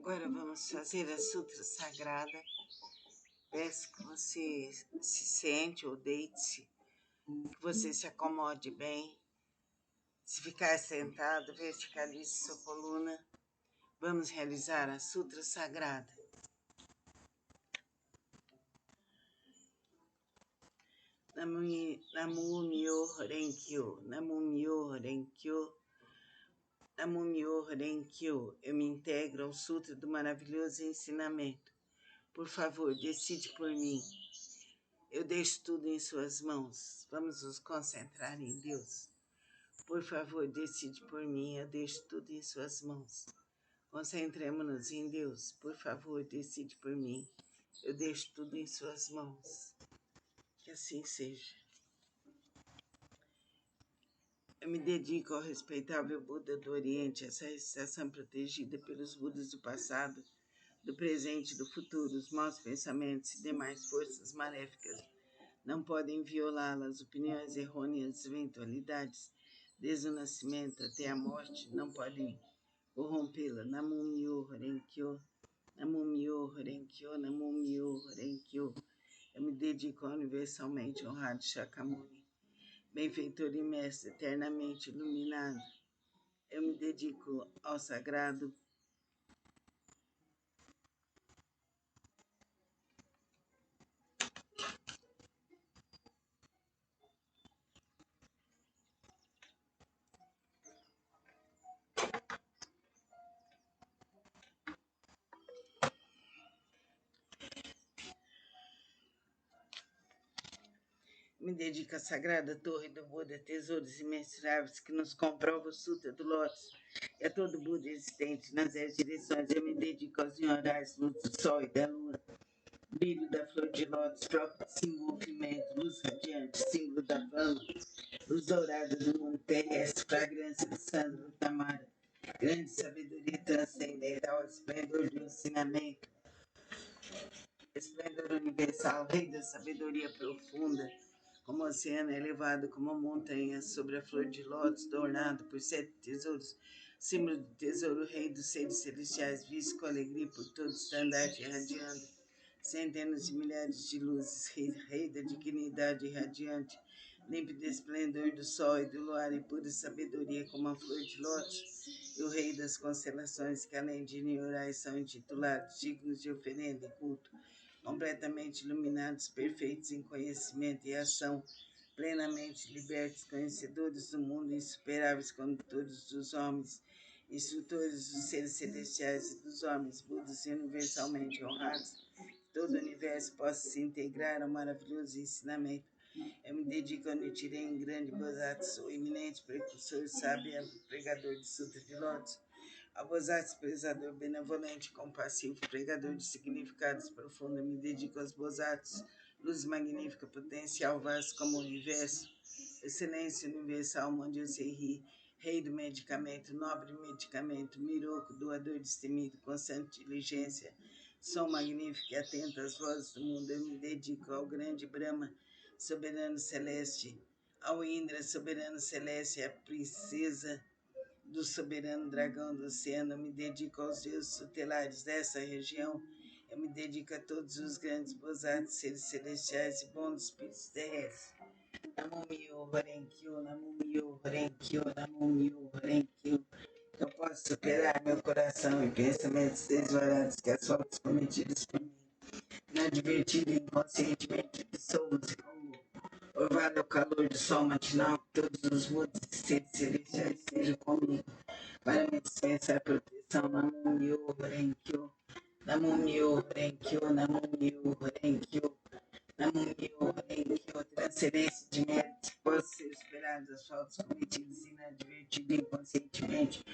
Agora vamos fazer a Sutra Sagrada. Peço que você se sente ou deite-se, que você se acomode bem. Se ficar sentado, verticalize sua coluna. Vamos realizar a Sutra Sagrada. Namu Myoho Renkyo, Namu Myoho Renkyo, Namu Myoho Renkyo. Eu me integro ao Sutra do maravilhoso ensinamento. Por favor, decide por mim. Eu deixo tudo em suas mãos. Vamos nos concentrar em Deus. Por favor, decide por mim. Eu deixo tudo em suas mãos. Concentremos-nos em Deus. Por favor, decide por mim. Eu deixo tudo em suas mãos. Que assim seja. Eu me dedico ao respeitável Buda do Oriente, essa recitação protegida pelos Budas do passado, do presente e do futuro. Os maus pensamentos e demais forças maléficas não podem violá-la. As opiniões errôneas, eventualidades, desde o nascimento até a morte, não podem corrompê-la. Namu Myoho Renkyo, Namu Myoho Renkyo, Namu Myoho Renkyo. Eu me dedico ao universalmente honrado Shakyamuni, benfeitor e mestre eternamente iluminado. Eu me dedico ao sagrado Me dedico à sagrada torre do Buda, tesouros imensuráveis que nos comprova o Sutra do Lótus e a todo Buda existente nas 10 direções. Eu me dedico aos iorais, luz do sol e da lua, brilho da flor de lótus, próprio desenvolvimento, luz radiante, símbolo da fama, luz dourada do mundo terrestre, fragrância do Sandro Tamara, grande sabedoria transcendental, esplendor do ensinamento, esplendor universal, rei da sabedoria profunda, como o oceano elevado como a montanha, sobre a flor de lótus, adornado por 7 tesouros, símbolo do tesouro, rei dos seres celestiais, visto com alegria por todo estandarte irradiando, centenas de milhares de luzes, rei da dignidade irradiante, límpido esplendor do sol e do luar e pura sabedoria como a flor de lótus, e o rei das constelações, que além de Niorais são intitulados dignos de oferenda e culto, completamente iluminados, perfeitos em conhecimento e ação, plenamente libertos, conhecedores do mundo, insuperáveis condutores dos homens, instrutores dos seres celestiais e dos homens, Budas universalmente honrados, que todo o universo possa se integrar ao maravilhoso ensinamento. Eu me dedico a Nichiren, grande Bodhisattva, o eminente precursor, sábio e pregador de Sutra de Lótus, ao Bodhisattva, prezador benevolente, compassivo, pregador de significados profundos. Me dedico aos Bodhisattvas, luz magnífica, potencial vasto como o universo, excelência universal, onde eu sei rir, rei do medicamento, nobre medicamento, miroco, doador destemido, constante diligência, som magnífico e atento às vozes do mundo. Eu me dedico ao grande Brahma, soberano celeste, ao Indra, soberano celeste, à princesa do soberano dragão do oceano. Eu me dedico aos deuses tutelares dessa região. Eu me dedico a todos os grandes bodhisattvas, seres celestiais e bons espíritos terrestres. Namu Myoho Renkyo, Namu Myoho Renkyo, Namu Myoho Renkyo. Eu posso superar meu coração e pensamentos desvarados que as faltas cometidas por mim, inadvertido e inconscientemente, dissolvo-se como orvalho ao calor do sol matinal. Todos os mundos e seres celestiais sejam comigo para me dispensar proteção. Namu Myoho Renkyo, Namu Myoho Renkyo, Namu Myoho Renkyo, Namu Myoho Renkyo. Transferência de méritos que possam ser esperados, as faltas cometidas inadvertido e inconscientemente,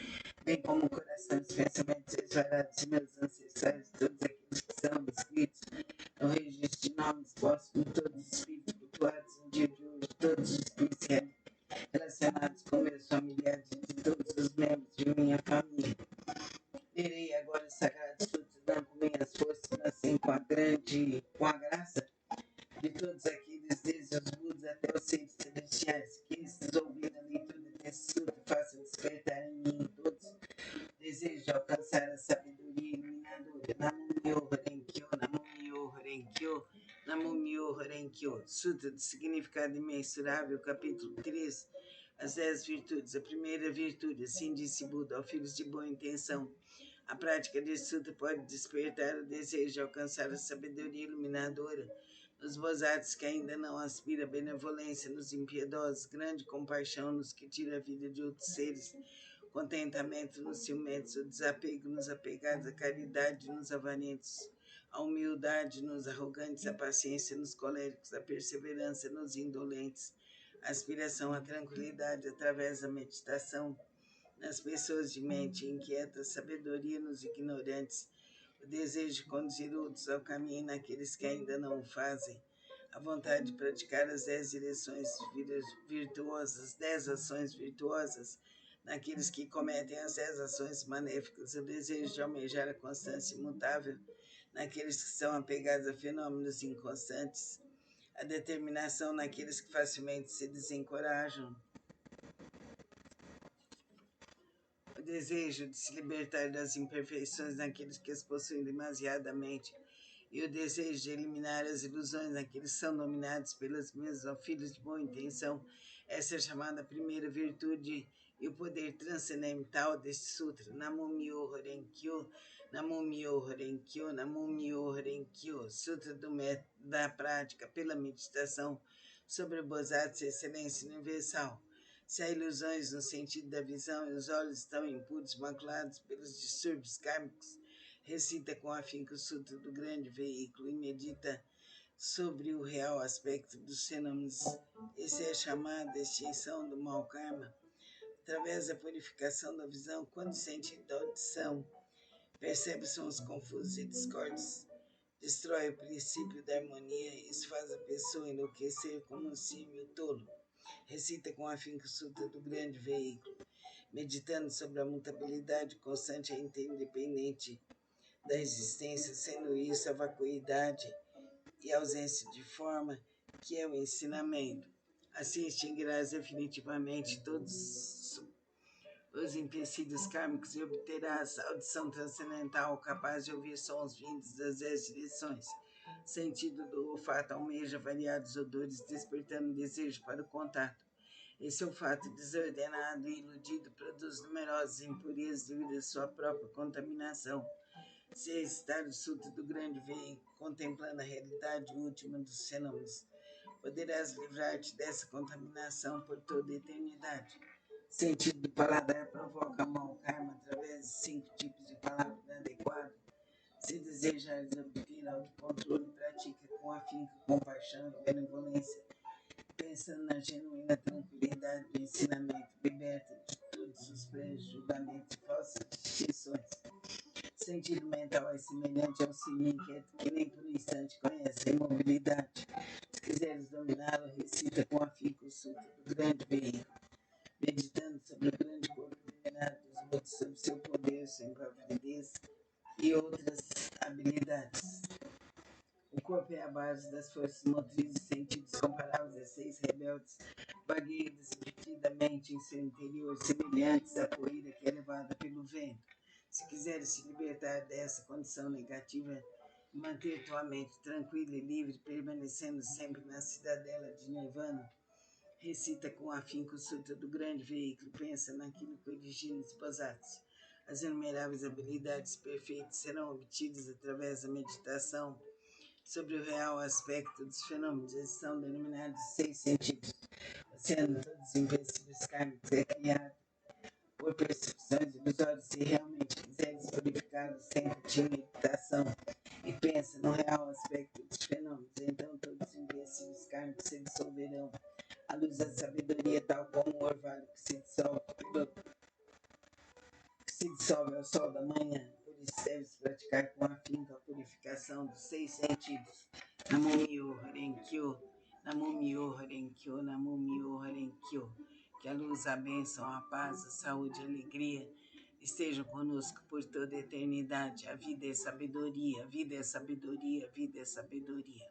bem como o coração dos pensamentos desvarados de meus ancestrais, todos aqueles que são inscritos no registro de nomes postos de todos os espíritos cultuados no dia de hoje, todos os espíritos relacionados com meus familiares e de todos os membros de minha família. Lerei agora o Sagrado Sutra, dando com minhas forças, assim, com a graça de todos aqueles, desde os Budas até os seres celestiais, que esses ouvindo a leitura desse sutra façam despertar em mim todos desejo de alcançar a sabedoria, iluminar Nam-myoho-renge-kyo. Sutra de Significado Imensurável, capítulo 3. As 10 virtudes. A primeira virtude, assim disse Buda, ó filhos de boa intenção. A prática desse sutra pode despertar o desejo de alcançar a sabedoria iluminadora nos bozados que ainda não aspiram à benevolência, nos impiedosos, grande compaixão nos que tira a vida de outros seres, contentamento nos ciumentos, o desapego nos apegados, a caridade nos avarentos, a humildade nos arrogantes, a paciência nos coléricos, a perseverança nos indolentes, a aspiração à tranquilidade através da meditação nas pessoas de mente inquieta, a sabedoria nos ignorantes, o desejo de conduzir outros ao caminho naqueles que ainda não o fazem, a vontade de praticar as 10 direções virtuosas, 10 ações virtuosas, naqueles que cometem as 10 ações maléficas, o desejo de almejar a constância imutável, naqueles que são apegados a fenômenos inconstantes, a determinação naqueles que facilmente se desencorajam, o desejo de se libertar das imperfeições naqueles que as possuem demasiadamente, e o desejo de eliminar as ilusões naqueles que são dominados pelas mesmas filhos de boa intenção. Essa é chamada primeira virtude e o poder transcendental deste sutra. Nam-myoho-renge-kyo, Nam-myoho-renge-kyo, Nam-myoho-renge-kyo. Sutra da prática pela meditação sobre o Bodhisattva, excelência universal. Se há ilusões no sentido da visão e os olhos estão impuros, maculados pelos distúrbios kármicos, recita com afinco o sutra do grande veículo e medita sobre o real aspecto dos fenômenos. Essa é a chamada extinção do mau karma. Através da purificação da visão, quando o sentido da audição percebe sons confusos e discordes, destrói o princípio da harmonia. Isso faz a pessoa enlouquecer como um símio tolo. Recita com afinco o sutra do grande veículo, meditando sobre a mutabilidade constante e interdependente da existência, sendo isso a vacuidade e a ausência de forma, que é o ensinamento. Assim extinguirás definitivamente todos os empecilhos kármicos e obterás audição transcendental capaz de ouvir sons vindos das 10 direções. Sentido do olfato almeja variados odores, despertando desejo para o contato. Esse olfato desordenado e iludido produz numerosas impurezas devido à sua própria contaminação. Se recitar o sutra do grande veículo, contemplando a realidade última dos fenômenos, poderás livrar-te dessa contaminação por toda a eternidade. Sentido do paladar provoca mau karma através de 5 tipos de palavra inadequada. Se desejares obter autocontrole, pratica com afinco, compaixão e benevolência, pensando na genuína tranquilidade do ensinamento, liberta de todos os pré-julgamentos e falsas distinções. Sentido mental é semelhante ao sino inquieto que nem por um instante conhece a imobilidade. Se quiseres dominá-lo, recita com afinco o sutra do grande veículo, meditando sobre o grande corpo iluminado dos outros, sobre seu poder, sua impavidez e outras habilidades. O corpo é a base das forças motrizes e sentidos comparáveis a 6 rebeldes, vagueiam divertidamente em seu interior, semelhantes à poeira que é levada pelo vento. Se quiseres se libertar dessa condição negativa e manter tua mente tranquila e livre, permanecendo sempre na cidadela de Nirvana, recita com afinco o sutra do grande veículo, pensa naquilo que origina os Bodhisattvas. As inumeráveis habilidades perfeitas serão obtidas através da meditação sobre o real aspecto dos fenômenos. Eles são denominados 6 sentidos. Oceano dos empecilhos kármicos é criado por percepções ilusórias. Se realmente quiseres purificá-lo sem contínua meditação e pensa no real aspecto dos fenômenos, então todos os empecilhos kármicos se dissolverão. A luz da sabedoria, tal como o orvalho que se dissolve ao sol da manhã. Por isso deves praticar com afinco a purificação dos 6 sentidos. Nam-myoho-renge-kyo, Nam-myoho-renge-kyo, Nam-myoho-renge-kyo. Que a luz, a bênção, a paz, a saúde e a alegria estejam conosco por toda a eternidade. A vida é sabedoria, a vida é sabedoria, a vida é sabedoria.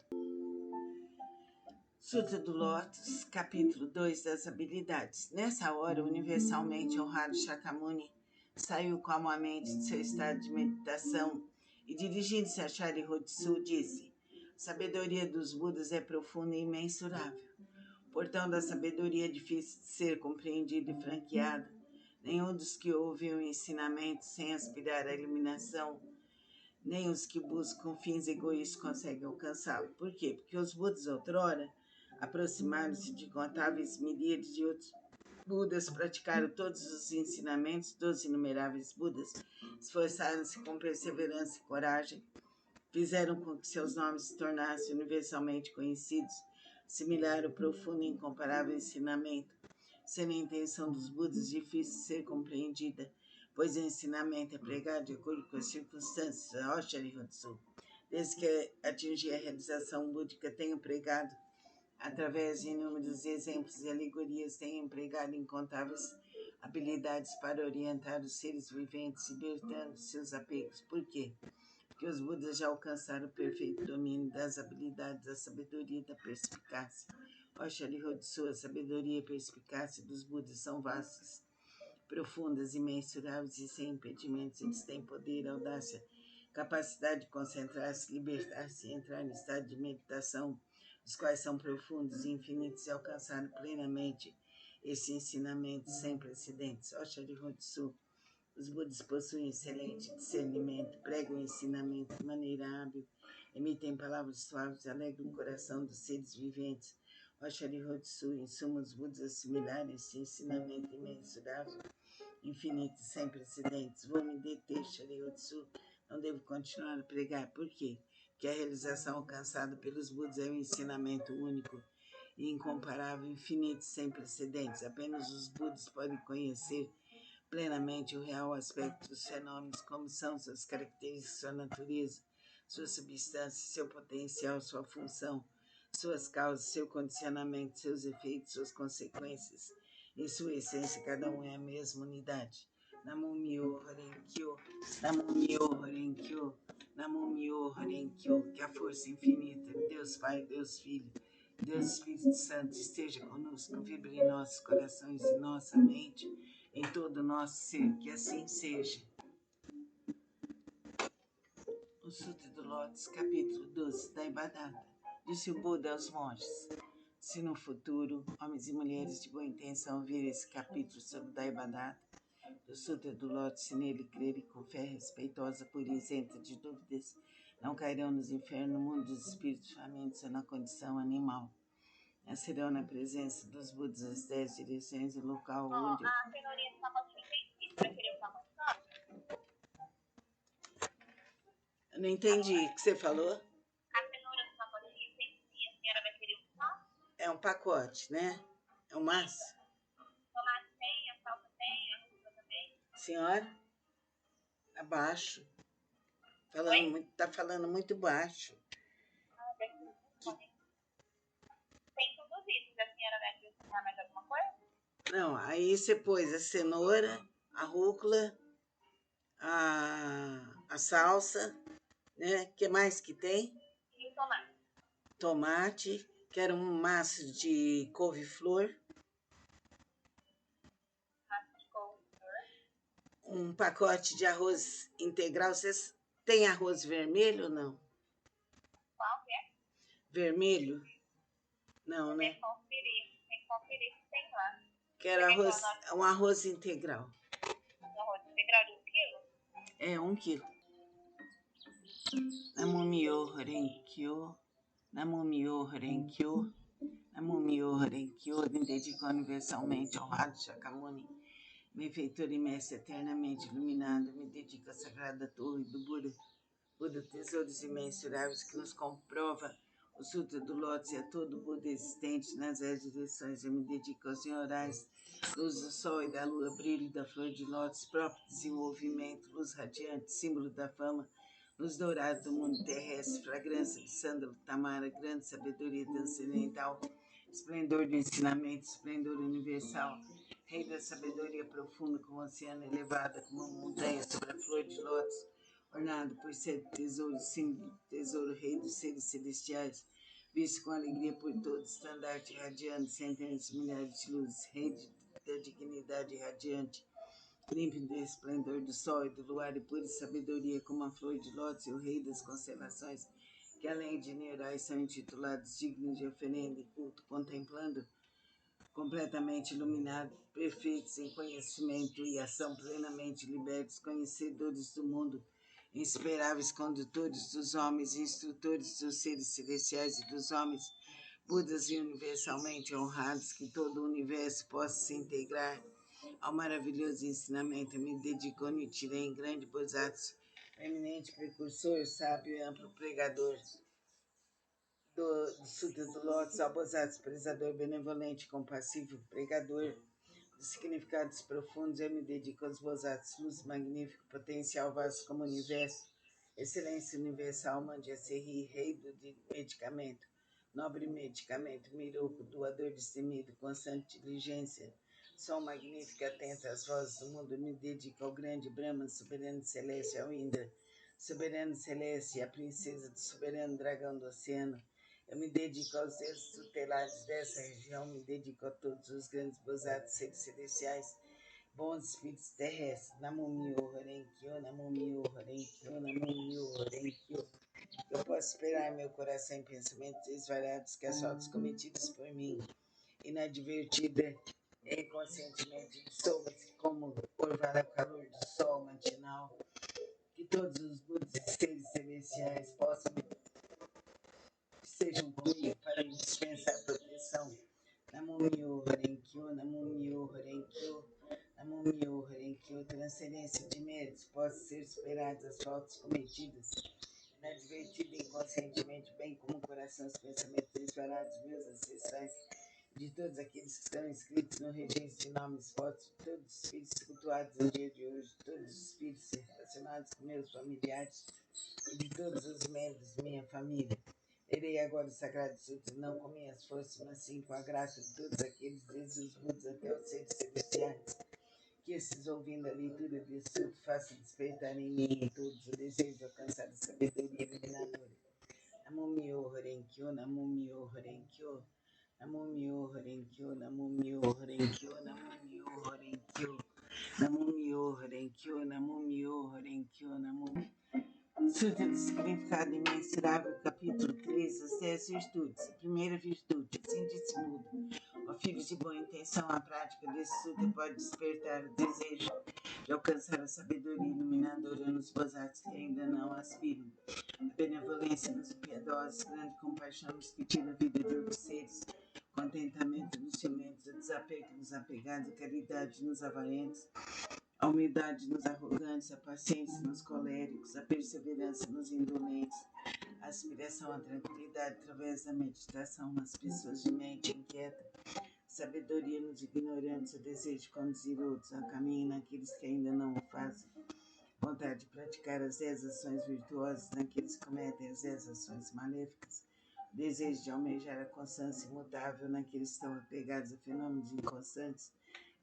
Sutra do Lótus, capítulo 2 das habilidades. Nessa hora, universalmente honrado Shakyamuni saiu calmamente de seu estado de meditação e, dirigindo-se a Sharihoutsu, disse: Sabedoria dos Budas é profunda e imensurável. O portão da sabedoria é difícil de ser compreendido e franqueado. Nenhum dos que ouvem o ensinamento sem aspirar à iluminação, nem os que buscam fins egoístas conseguem alcançá-lo. Por quê? Porque os Budas outrora aproximaram-se de incontáveis miríades de outros Budas, praticaram todos os ensinamentos dos inumeráveis Budas, esforçaram-se com perseverança e coragem, fizeram com que seus nomes se tornassem universalmente conhecidos, assimilaram o profundo e incomparável ensinamento, sendo a intenção dos Budas difícil de ser compreendida, pois o ensinamento é pregado de acordo com as circunstâncias. Desde que atingi a realização búdica, tenho pregado através de inúmeros exemplos e alegorias, tenho empregado incontáveis habilidades para orientar os seres viventes, libertando seus apegos. Por quê? Porque os Budas já alcançaram o perfeito domínio das habilidades, da sabedoria e da perspicácia. Oxalá, a sabedoria e perspicácia dos Budas são vastas, profundas, imensuráveis e sem impedimentos. Eles têm poder, audácia, capacidade de concentrar-se, libertar-se e entrar no estado de meditação, os quais são profundos e infinitos, e alcançaram plenamente esse ensinamento sem precedentes. Oxalá, os Budas possuem excelente discernimento, pregam o ensinamento de maneira hábil, emitem palavras suaves, alegram o coração dos seres viventes. Oxalá, em suma, os Budas assimilaram esse ensinamento imensurável, infinito, sem precedentes. Vou me deter, Shariotsu. Não devo continuar a pregar. Por quê? Porque a realização alcançada pelos Budas é um ensinamento único e incomparável, infinito, sem precedentes. Apenas os Budas podem conhecer plenamente o real aspecto dos fenômenos, como são suas características, sua natureza, sua substância, seu potencial, sua função, suas causas, seu condicionamento, seus efeitos, suas consequências. Em sua essência, cada um é a mesma unidade. Namo Myo Horen Kyo, Namo Myo Horen Kyo, Namo Myo Horen Kyo. Que a força infinita, Deus Pai, Deus Filho, Deus Espírito Santo esteja conosco, vibre em nossos corações e nossa mente, em todo o nosso ser, que assim seja. O Sutra do Lótus, capítulo 12, da Ibadata. Disse o Buda aos monges: se no futuro homens e mulheres de boa intenção virem esse capítulo sobre o Daibadata, do Sutra do Lótus, se nele crerem com fé respeitosa, pura e isenta de dúvidas, não cairão nos infernos, no mundo dos espíritos famintos ou na condição animal. Nascerão na presença dos Budas as 10 direções e local onde... Eu não entendi o que você falou. É um pacote, né? É um maço. Tomate tem, a salsa tem, a rúcula também. Senhora? Abaixo. Tá falando muito baixo. Tem tudo isso. A senhora vai acrescentar mais alguma coisa? Não, aí você pôs a cenoura, a rúcula, a salsa, né? O que mais que tem? E o tomate. Tomate, que era um maço de couve-flor. Um pacote de arroz integral. Vocês têm arroz vermelho ou não? Qual que é? Vermelho? Não, né? Tem que conferir se tem lá. Quero um arroz integral. Um arroz integral de 1 quilo? É, 1 quilo. Namo Myo Horen Kyo, Namo Myo Horen Kyo, Namo Myo Horen Kyo. Me dedico universalmente ao Radha Shakyamuni, benfeitor e mestre eternamente iluminado. Me dedico à sagrada torre do Buda, Buda, tesouros imensuráveis que nos comprova o Sutra do Lótus e a todo Buda existente nas 10 direções. Eu me dedico aos senhorais, luz do sol e da lua, brilho da flor de lótus, próprio desenvolvimento, luz radiante, símbolo da fama, luz dourada do mundo terrestre, fragrância de sândalo, tamara, grande sabedoria transcendental, esplendor do ensinamento, esplendor universal, rei da sabedoria profunda, como o oceano elevada, como uma montanha sobre a flor de lótus, ornado por 7 tesouros, símbolo, tesouro, rei dos seres celestiais, visto com alegria por todos, estandarte radiante, centenas de milhares de luzes, rei da dignidade radiante, límpido do esplendor do sol e do luar e pura sabedoria, como a flor de lótus e o rei das constelações, que além de neurais são intitulados dignos de oferenda e culto, contemplando completamente iluminados, perfeitos em conhecimento e ação, plenamente libertos, conhecedores do mundo, insuperáveis condutores dos homens, instrutores dos seres celestiais e dos homens, Budas e universalmente honrados, que todo o universo possa se integrar ao maravilhoso ensinamento. Eu me dedico a Nichiren, grande Bosatsu, eminente precursor, sábio e amplo pregador do Sutra do Lótus, ao Bosatsu, prezador benevolente, compassivo, pregador de significados profundos. Eu me dedico aos Bosatsus, luz magnífico, potencial vasto como universo, excelência universal, Mandia Serri, rei do medicamento, nobre medicamento, Miruco, doador destemido, constante diligência, som magnífico, atento às vozes do mundo. Me dedico ao grande Brahman, soberano celeste, ao Indra, soberano celeste, a princesa do soberano dragão do oceano. Eu me dedico aos deuses tutelares dessa região, me dedico a todos os grandes bozados, seres celestiais, bons espíritos terrestres. Namo Myoho Renge-kyo, Namo Myoho Renge-kyo, Namo Myoho Renge-kyo. Eu posso esperar meu coração em pensamentos desvariados que as faltas cometidas por mim, inadvertida e inconscientemente, dissolva-se como orvalho ao calor do sol matinal. Que todos os Budas e seres celestiais possam estejam comigo para me dispensar proteção. Namo Myoho Renge-kyo, Namo Myoho Renge-kyo, Namo Myoho Renge-kyo. Transcendência de méritos possa ser superadas as faltas cometidas, inadvertida e inconscientemente, bem como o coração, os pensamentos disparados, meus ancestrais, de todos aqueles que estão inscritos no registro de nomes postos, de todos os espíritos cultuados no dia de hoje, de todos os espíritos relacionados com meus familiares e de todos os membros de minha família. Lerei agora o Sagrado Sutra, não com minhas forças, mas sim com a graça de todos aqueles, desde os Budas até os seres celestiais, que esses, ouvindo a leitura desse sutra, façam despertar em mim e todos o desejo de alcançar a sabedoria iluminadora. Namo Myoho Renge-kyo, Namo Myoho Renge-kyo, Namo Myoho Renge-kyo, Namo Myoho Renge-kyo, Namo Myoho Renge-kyo, Namo Myoho Renge-kyo, Namo Myoho Renge-kyo, Namo Sutra do Significado Imensurável, capítulo 13, as 10 virtudes. A primeira virtude, assim disse Buda: ó filhos de boa intenção, a prática desse sutra pode despertar o desejo de alcançar a sabedoria iluminadora nos bozatos que ainda não aspiram. A benevolência nos impiedosos, grande compaixão nos que tira a vida de outros seres, contentamento nos ciumentos, o desapego nos apegados, a caridade nos avarentos, a humildade nos arrogantes, a paciência nos coléricos, a perseverança nos indolentes, a aspiração à tranquilidade através da meditação nas pessoas de mente inquieta, sabedoria nos ignorantes, o desejo de conduzir outros ao caminho naqueles que ainda não o fazem, vontade de praticar as 10 ações virtuosas naqueles que cometem as 10 ações maléficas, o desejo de almejar a constância imutável naqueles que estão apegados a fenômenos inconstantes,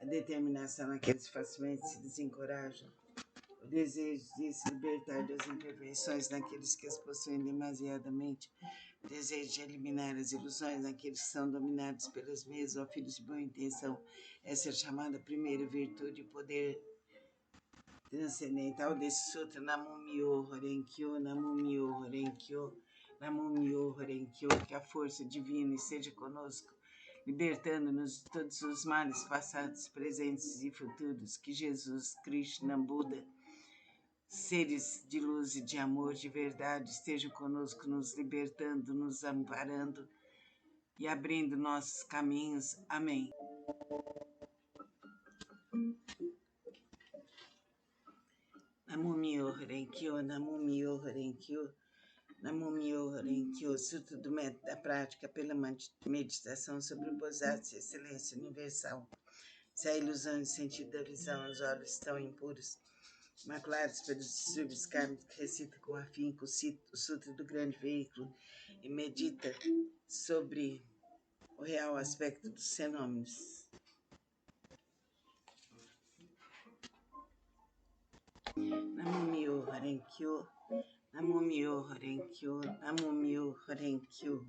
a determinação naqueles que facilmente se desencorajam, o desejo de se libertar das imperfeições naqueles que as possuem demasiadamente, o desejo de eliminar as ilusões naqueles que são dominados pelas mesmas, ó filhos de boa intenção. Essa é a chamada primeira virtude, o poder transcendental desse sutra. Namo Myoho Renge-kyo, Namo Myoho Renge-kyo, Namo Myoho Renge-kyo. Que a força divina esteja conosco, libertando-nos de todos os males passados, presentes e futuros. Que Jesus, Krishna, Buda, seres de luz e de amor de verdade, estejam conosco, nos libertando, nos amparando e abrindo nossos caminhos. Amém. Namo Myoho Renge-kyo, Namo Myoho Renge-kyo, Namo Myoho Renge-kyo. Sutra do método da prática pela meditação sobre o Bosatsu e excelência universal. Se a ilusão e o sentido da visão, os olhos estão impuros, maculados pelos distúrbios kármicos, recita com afinco o Sutra do grande veículo e medita sobre o real aspecto dos fenômenos. Namo Myoho Renge-kyo, Namo Myoho Renge-kyo, Namo Myoho Renge-kyo.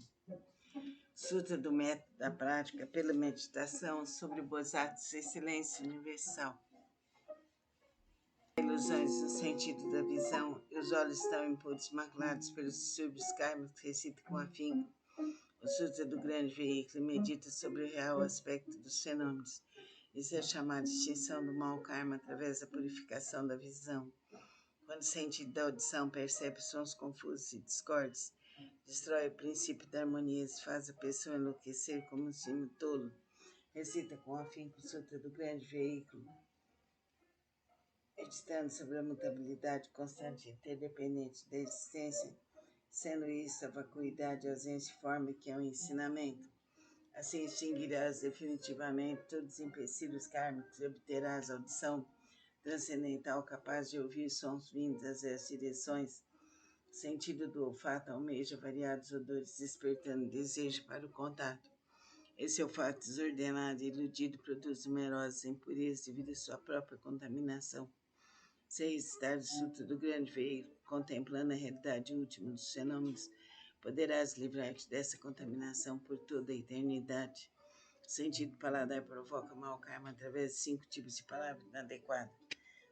Sutra do método da prática pela meditação sobre o Bosatsu e excelência universal. ilusões no sentido da visão e os olhos estão impuros maculados pelos distúrbios kármicos, recita com afinco o Sutra do grande veículo e medita sobre o real aspecto dos fenômenos. Isso é chamado de extinção do mau karma através da purificação da visão. Quando o sentido da audição percebe sons confusos e discordes, destrói o princípio da harmonia e faz a pessoa enlouquecer como um sino tolo. Recita com afinco o Sutra do grande veículo, meditando sobre a mutabilidade constante e interdependente da existência, sendo isso a vacuidade, a ausência e forma que é um ensinamento. Assim extinguirás definitivamente todos os empecilhos kármicos e obterás audição transcendental capaz de ouvir sons vindos das 10 direções. O sentido do olfato almeja variados odores, despertando desejo para o contato. Esse olfato desordenado e iludido produz numerosas impurezas devido à sua própria contaminação. 6. Estar do Sutra do grande veículo, contemplando a realidade última dos fenômenos, poderás livrar-te dessa contaminação por toda a eternidade. O sentido do paladar provoca mau karma através de 5 tipos de palavras inadequadas.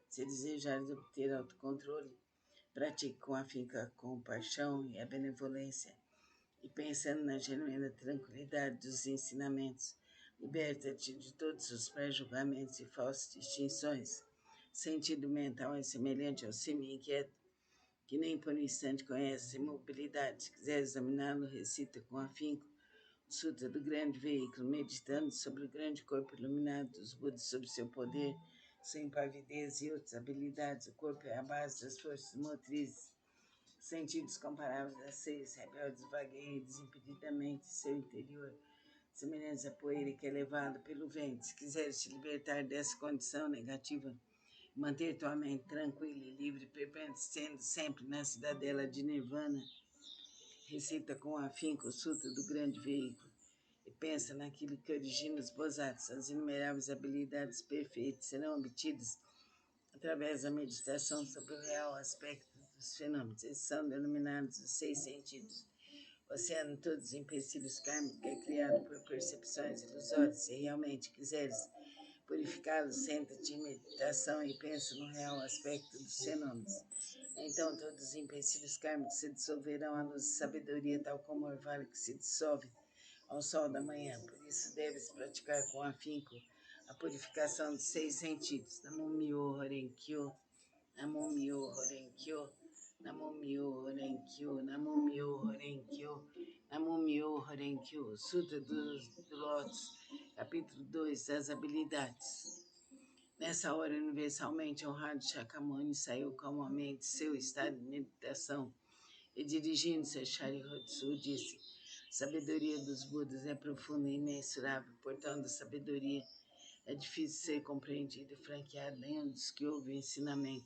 Se desejares obter autocontrole, pratique com afinco a compaixão e a benevolência, e pensando na genuína tranquilidade dos ensinamentos, liberta-te de todos os pré-julgamentos e falsas distinções. Sentido mental é semelhante ao semi-inquieto, que nem por um instante conhece a imobilidade. Se quiser examiná-lo, recita com afinco o Sutra do grande veículo, meditando sobre o grande corpo iluminado dos Budas, sobre seu poder, sua impavidez e outras habilidades. O corpo é a base das forças motrizes. Sentidos comparáveis a 6, rebeldes vagueiam desimpedidamente em seu interior, semelhantes à poeira que é levada pelo vento. Se quiseres te libertar dessa condição negativa, manter tua mente tranquila e livre, permanecendo sempre na cidadela de Nirvana, recita com afinco o Sutra do grande veículo e pensa naquilo que origina os Bodhisattvas. As inumeráveis habilidades perfeitas serão obtidas através da meditação sobre o real aspecto dos fenômenos. Esses são denominados os 6 sentidos. O oceano de todos os empecilhos kármicos é criado por percepções ilusórias. Se realmente quiseres purificá-los, senta-te em meditação e pensa no real aspecto dos fenômenos. Então todos os empecilhos kármicos se dissolverão à luz de sabedoria, tal como o orvalho que se dissolve ao sol da manhã. Por isso deves praticar com afinco a purificação dos 6 sentidos. Namo Myoho Renkyo, Namo Myoho Renkyo, Namo Myoho Renkyo, Namo Myoho Renkyo, Namo Myoho Renkyo. Sutra do Lótus, capítulo 2, das habilidades. Nessa hora, universalmente honrado Shakyamuni saiu calmamente de seu estado de meditação e, dirigindo-se a Sharyotsu, disse: sabedoria dos Budas é profunda e imensurável, portanto, a sabedoria é difícil ser compreendida e franqueada nem os que ouvem ensinamento,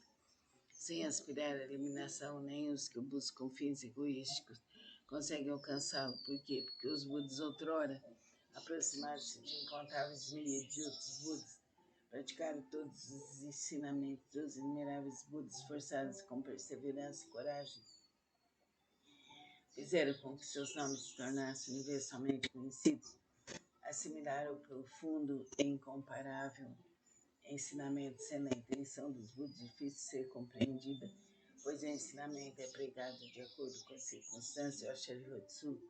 sem aspirar à eliminação, nem os que buscam fins egoísticos conseguem alcançá-lo. Por quê? Porque os Budas outrora aproximaram-se de incontáveis milhares de outros Budas, praticaram todos os ensinamentos dos inumeráveis Budas, esforçados com perseverança e coragem, fizeram com que seus nomes se tornassem universalmente conhecidos, assimilaram o profundo e incomparável ensinamento, sendo a intenção dos Budas difícil de ser compreendida, pois o ensinamento é pregado de acordo com as circunstâncias. O Sharyotsu,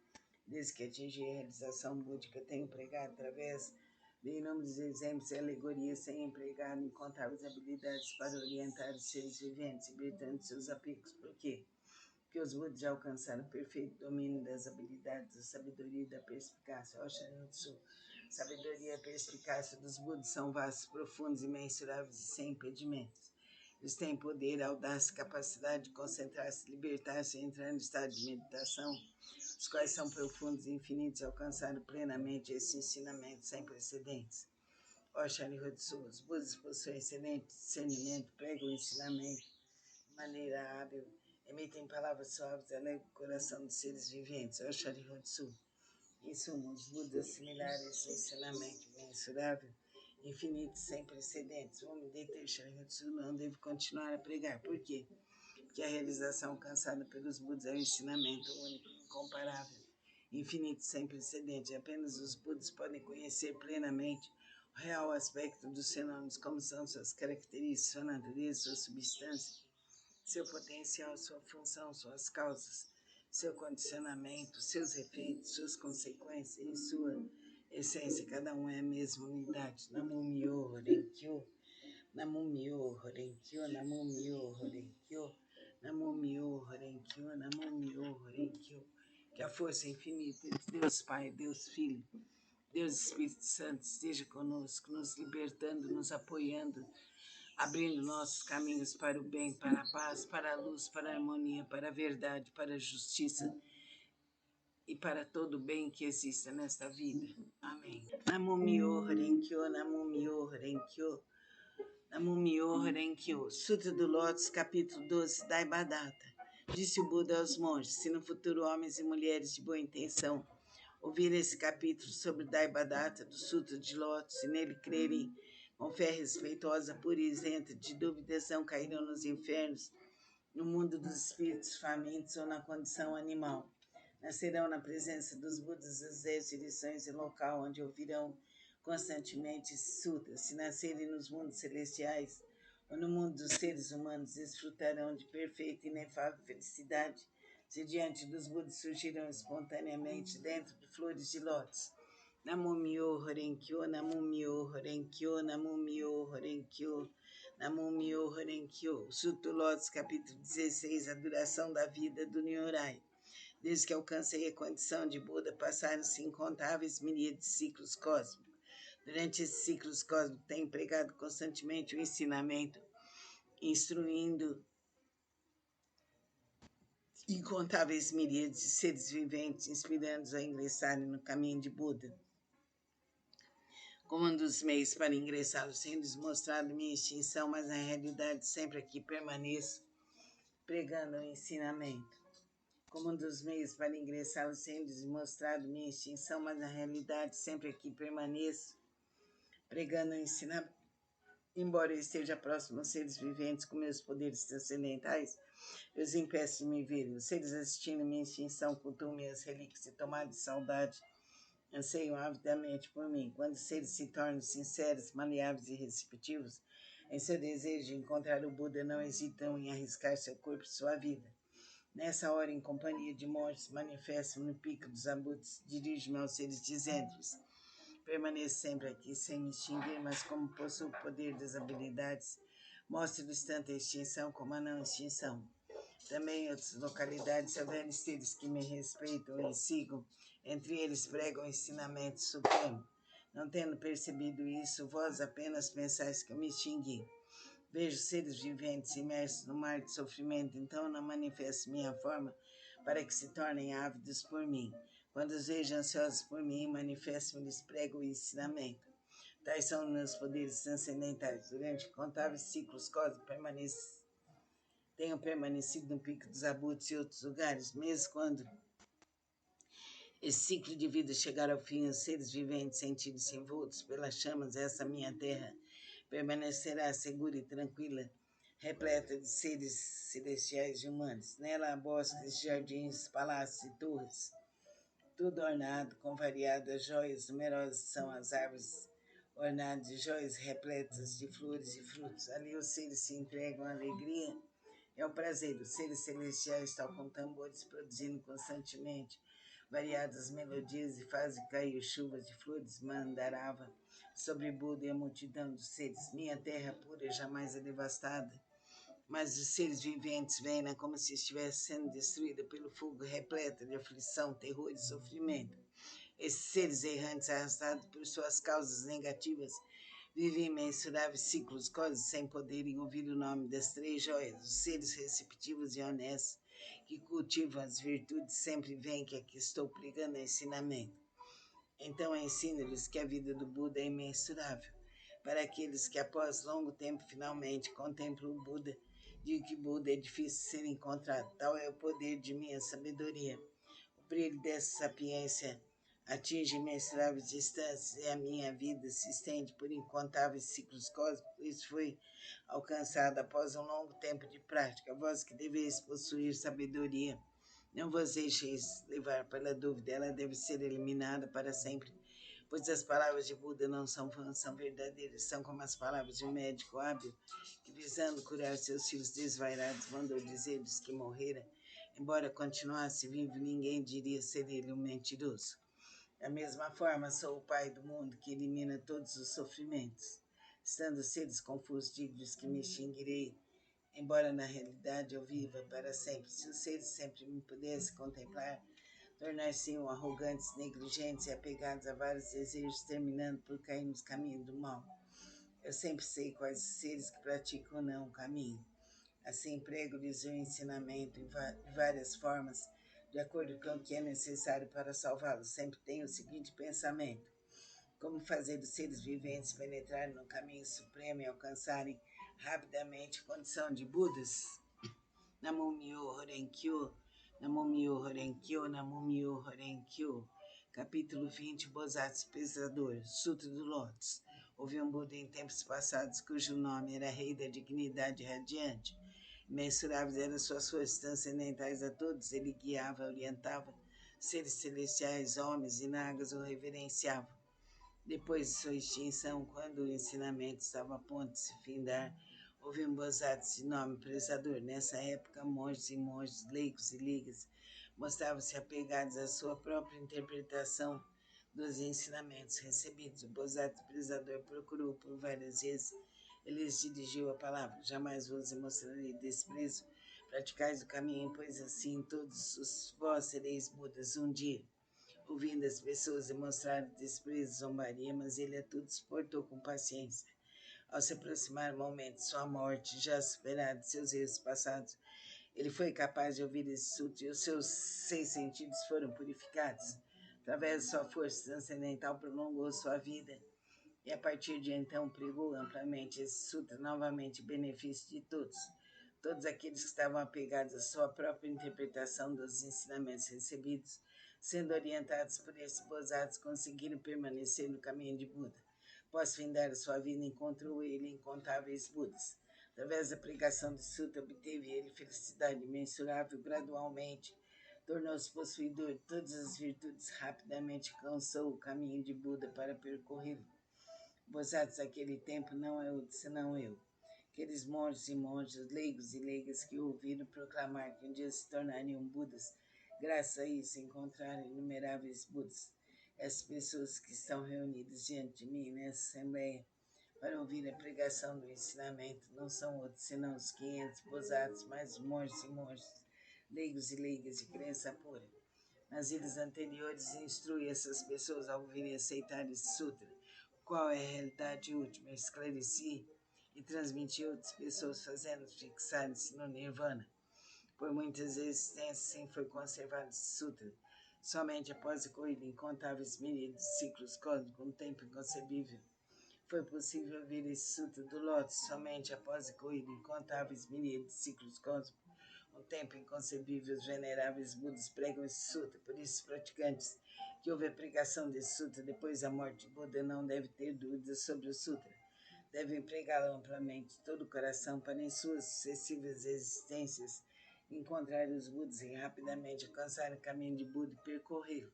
desde que atingi a realização búdica, tenho pregado através de inúmeros exemplos e alegorias, sem empregar incontáveis habilidades para orientar os seres viventes, libertando seus apegos. Por quê? Porque os Budas já alcançaram o perfeito domínio das habilidades da sabedoria e da perspicácia. O Sharyotsu, sabedoria e perspicácia dos Budas são vastos, profundos, imensuráveis e sem impedimentos. Eles têm poder, audácia, capacidade de concentrar-se, libertar-se e entrar no estado de meditação, os quais são profundos e infinitos e alcançaram plenamente esse ensinamento sem precedentes. Ó Sharyotsu, os Budas possuem excelente discernimento, pregam o ensinamento de maneira hábil, emitem palavras suaves, alegram o coração dos seres viventes. Ó Sharyotsu, em suma, os Budas assimilaram esse ensinamento imensurável, infinito, sem precedentes. O homem de Sharyotsu não deve continuar a pregar. Por quê? Porque a realização alcançada pelos Budas é um ensinamento único, incomparável, infinito, sem precedentes. Apenas os Budas podem conhecer plenamente o real aspecto dos fenômenos, como são suas características, sua natureza, sua substância, seu potencial, sua função, suas causas, seu condicionamento, seus efeitos, suas consequências e sua essência. Cada um é a mesma unidade. Namum Myoho Renge-kyo, Namum Myoho Renge-kyo, Namum Myoho Renge-kyo, Namum Myoho Renge-kyo, Namum Myoho Renge-kyo. Que a força infinita de Deus Pai, Deus Filho, Deus Espírito Santo esteja conosco, nos libertando, nos apoiando, abrindo nossos caminhos para o bem, para a paz, para a luz, para a harmonia, para a verdade, para a justiça e para todo o bem que exista nesta vida. Amém. Namum Myoho Renge-kyo, Namum Myoho Renge-kyo, Namum Myoho Renge-kyo. Sutra do Lótus, capítulo 12, Daibadata. Disse o Buda aos monges: se no futuro homens e mulheres de boa intenção ouvir esse capítulo sobre Daibadata do Sutra de Lótus e nele crerem com fé respeitosa, pura e isenta de dúvidas, não cairão nos infernos, no mundo dos espíritos famintos ou na condição animal. Nascerão na presença dos Budas das 10 direções e local onde ouvirão constantemente esse sutra. Se nascerem nos mundos celestiais ou no mundo dos seres humanos, desfrutarão de perfeita e inefável felicidade. Se diante dos Budas surgirão espontaneamente dentro de flores de lótus. Namum Myoho Renge-kyo, Namum Myoho Renge-kyo, Namum Myoho Renge-kyo, Namum Myoho Renge-kyo. Sutra do Lótus, capítulo 16, a duração da vida do Nyorai. Desde que alcancei a condição de Buda, passaram-se incontáveis miríades de ciclos cósmicos. Durante esses ciclos cósmicos, tenho empregado constantemente o ensinamento, instruindo incontáveis miríades de seres viventes, inspirando-os a ingressarem no caminho de Buda. Como um dos meios para ingressá-los, sendo-lhes mostrado minha extinção, mas na realidade sempre aqui permaneço, pregando o ensinamento. Como um dos meios para ingressá-los, sendo-lhes mostrado minha extinção, mas na realidade sempre aqui permaneço, pregando o ensinamento. Embora eu esteja próximo aos seres viventes com meus poderes transcendentais, eu os impeço de me verem. Os seres assistindo minha extinção cultuam minhas relíquias e tomados de saudade, anseiam avidamente por mim. Quando os seres se tornam sinceros, maleáveis e receptivos em seu desejo de encontrar o Buda, não hesitam em arriscar seu corpo e sua vida. Nessa hora, em companhia de monges, manifesto-me no pico dos abutres, dirijo-me aos seres dizendo-lhes: permaneço sempre aqui sem me extinguir, mas como possuo o poder das habilidades, mostro-lhes tanto a extinção como a não extinção. Também em outras localidades, se houver seres que me respeitam e sigam, entre eles pregam o ensinamento supremo. Não tendo percebido isso, vós apenas pensais que eu me extingui. Vejo seres viventes imersos no mar de sofrimento, então não manifesto minha forma para que se tornem ávidos por mim. Quando os vejo ansiosos por mim, manifesto-lhes, prego o ensinamento. Tais são meus poderes transcendentais. Durante incontáveis ciclos cósmicos tenho permanecido no pico dos abutres e outros lugares, mesmo quando esse ciclo de vida chegar ao fim, os seres viventes sentindo-se envoltos pelas chamas, essa minha terra permanecerá segura e tranquila, repleta de seres celestiais e humanos. Nela há bosques, jardins, palácios e torres, tudo ornado com variadas joias. Numerosas são as árvores ornadas de joias repletas de flores e frutos. Ali os seres se entregam à alegria e ao prazer. Os seres celestiais tocam tambores, produzindo constantemente variadas melodias e fazem cair chuvas de flores mandarava sobre Buda e a multidão dos seres. Minha terra pura jamais é devastada, mas os seres viventes veem como se estivesse sendo destruída pelo fogo repleto de aflição, terror e sofrimento. Esses seres errantes, arrastados por suas causas negativas, vivem imensuráveis ciclos cósmicos sem poderem ouvir o nome das três joias. Os seres receptivos e honestos que cultivam as virtudes sempre veem que aqui estou pregando ensinamento. Então ensino-lhes que a vida do Buda é imensurável. Para aqueles que após longo tempo finalmente contemplam o Buda, digo que Buda é difícil de ser encontrado. Tal é o poder de minha sabedoria. O brilho dessa sapiência atinge imensuráveis distâncias e a minha vida se estende por incontáveis ciclos cósmicos. Isso foi alcançado após um longo tempo de prática. Vós que deveis possuir sabedoria, não vos deixeis levar pela dúvida, ela deve ser eliminada para sempre pois as palavras de Buda não são verdadeiras, são como as palavras de um médico hábil que, visando curar seus filhos desvairados, mandou dizer-lhes que morrera. Embora continuasse vivo, ninguém diria ser ele um mentiroso. Da mesma forma, sou o Pai do mundo que elimina todos os sofrimentos. Estando seres confusos, digo-lhes que me extinguirei, embora na realidade eu viva para sempre. Se os seres sempre me pudessem contemplar, tornar-se-iam arrogantes, negligentes e apegados a vários desejos, terminando por cair nos caminhos do mal. Eu sempre sei quais os seres que praticam ou não o caminho. Assim, prego-lhes o ensinamento de várias formas, de acordo com o que é necessário para salvá-los. Sempre tenho o seguinte pensamento: como fazer os seres viventes penetrarem no caminho supremo e alcançarem rapidamente condição de Budas? Namumyo Horenkyo, Namumyo Horenkyo, Namumyo Horenkyo. Capítulo 20, Bosatsu Pesador, Sutra do Lótus. Houve um Buda em tempos passados cujo nome era Rei da Dignidade Radiante. Imensuráveis eram suas forças transcendentais a todos. Ele guiava, orientava seres celestiais, homens e nagas o reverenciavam. Depois de sua extinção, quando o ensinamento estava a ponto de se findar, houve um Bosatsu de nome Prezador. Nessa época, monges e monges, leigos e leigas, mostravam-se apegados à sua própria interpretação dos ensinamentos recebidos. O Bosatsu Prezador procurou por várias vezes. Ele lhes dirigiu a palavra: jamais vos mostrarei desprezo. Praticais o caminho, pois assim todos os vós sereis Budas um dia. Ouvindo as pessoas demonstrar desprezo e zombaria, mas ele a tudo suportou com paciência. Ao se aproximar o momento de sua morte, já superado de seus erros passados, ele foi capaz de ouvir esse sutra e os seus 6 sentidos foram purificados. Através de sua força transcendental, prolongou sua vida e a partir de então pregou amplamente esse sutra, novamente em benefício de todos. Todos aqueles que estavam apegados à sua própria interpretação dos ensinamentos recebidos, sendo orientados por esses Bosatsus, conseguiram permanecer no caminho de Buda. Após findar a sua vida, encontrou ele incontáveis Budas. Através da pregação de Sutra, obteve ele felicidade imensurável gradualmente. Tornou-se possuidor de todas as virtudes, rapidamente alcançou o caminho de Buda para percorrê-lo. Bosatsu daquele tempo não é outro senão eu. Aqueles monges e monjas, leigos e leigas que ouviram proclamar que um dia se tornariam Budas, graças a isso encontraram inumeráveis Budas. Essas pessoas que estão reunidas diante de mim nessa assembleia para ouvir a pregação do ensinamento não são outros senão os 500 Bosatsus, mais monges e monjas, leigos e leigas de crença pura. Nas vidas anteriores, instrui essas pessoas a ouvirem e aceitar esse sutra, qual é a realidade última. Esclareci e transmiti a outras pessoas, fazendo fixarem-se no Nirvana. Por muitas existências, sim, foi conservado esse sutra. Somente após a corrida incontáveis milhares de ciclos cósmicos, um tempo inconcebível, foi possível ouvir esse sutra do Lótus. Somente após a corrida incontáveis milhares de ciclos cósmicos, um tempo inconcebível, os veneráveis Budas pregam esse sutra. Por isso, os praticantes que ouvem a pregação desse sutra depois da morte de Buda não devem ter dúvidas sobre o sutra. Devem pregá-lo amplamente de todo o coração para, em suas sucessivas existências, encontrar os Budas e rapidamente alcançar o caminho de Buda e percorrê-lo.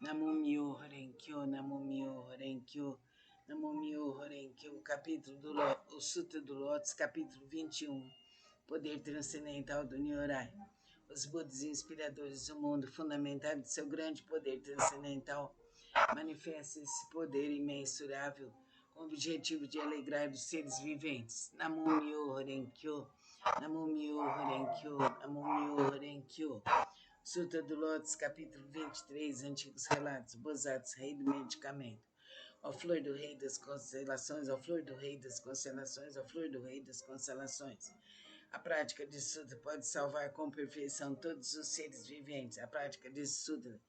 Namumyo Horenkyo, Namumyo Horenkyo, Namumyo Horenkyo, o Sutra do Lótus, capítulo 21. Poder transcendental do Nyorai. Os Budas inspiradores do mundo, fundamentado de seu grande poder transcendental, manifestam esse poder imensurável com o objetivo de alegrar os seres viventes. Namumyo Horenkyo, Namumyo Horenkyo, Namumyo Horenkyo. Sutra do Lótus, capítulo 23, Antigos Relatos, Bosatsu, Rei do Medicamento. Ó flor do Rei das Constelações, ó flor do Rei das Constelações, ó flor do Rei das Constelações. A prática de Sutra pode salvar com perfeição todos os seres viventes. A prática de Sutra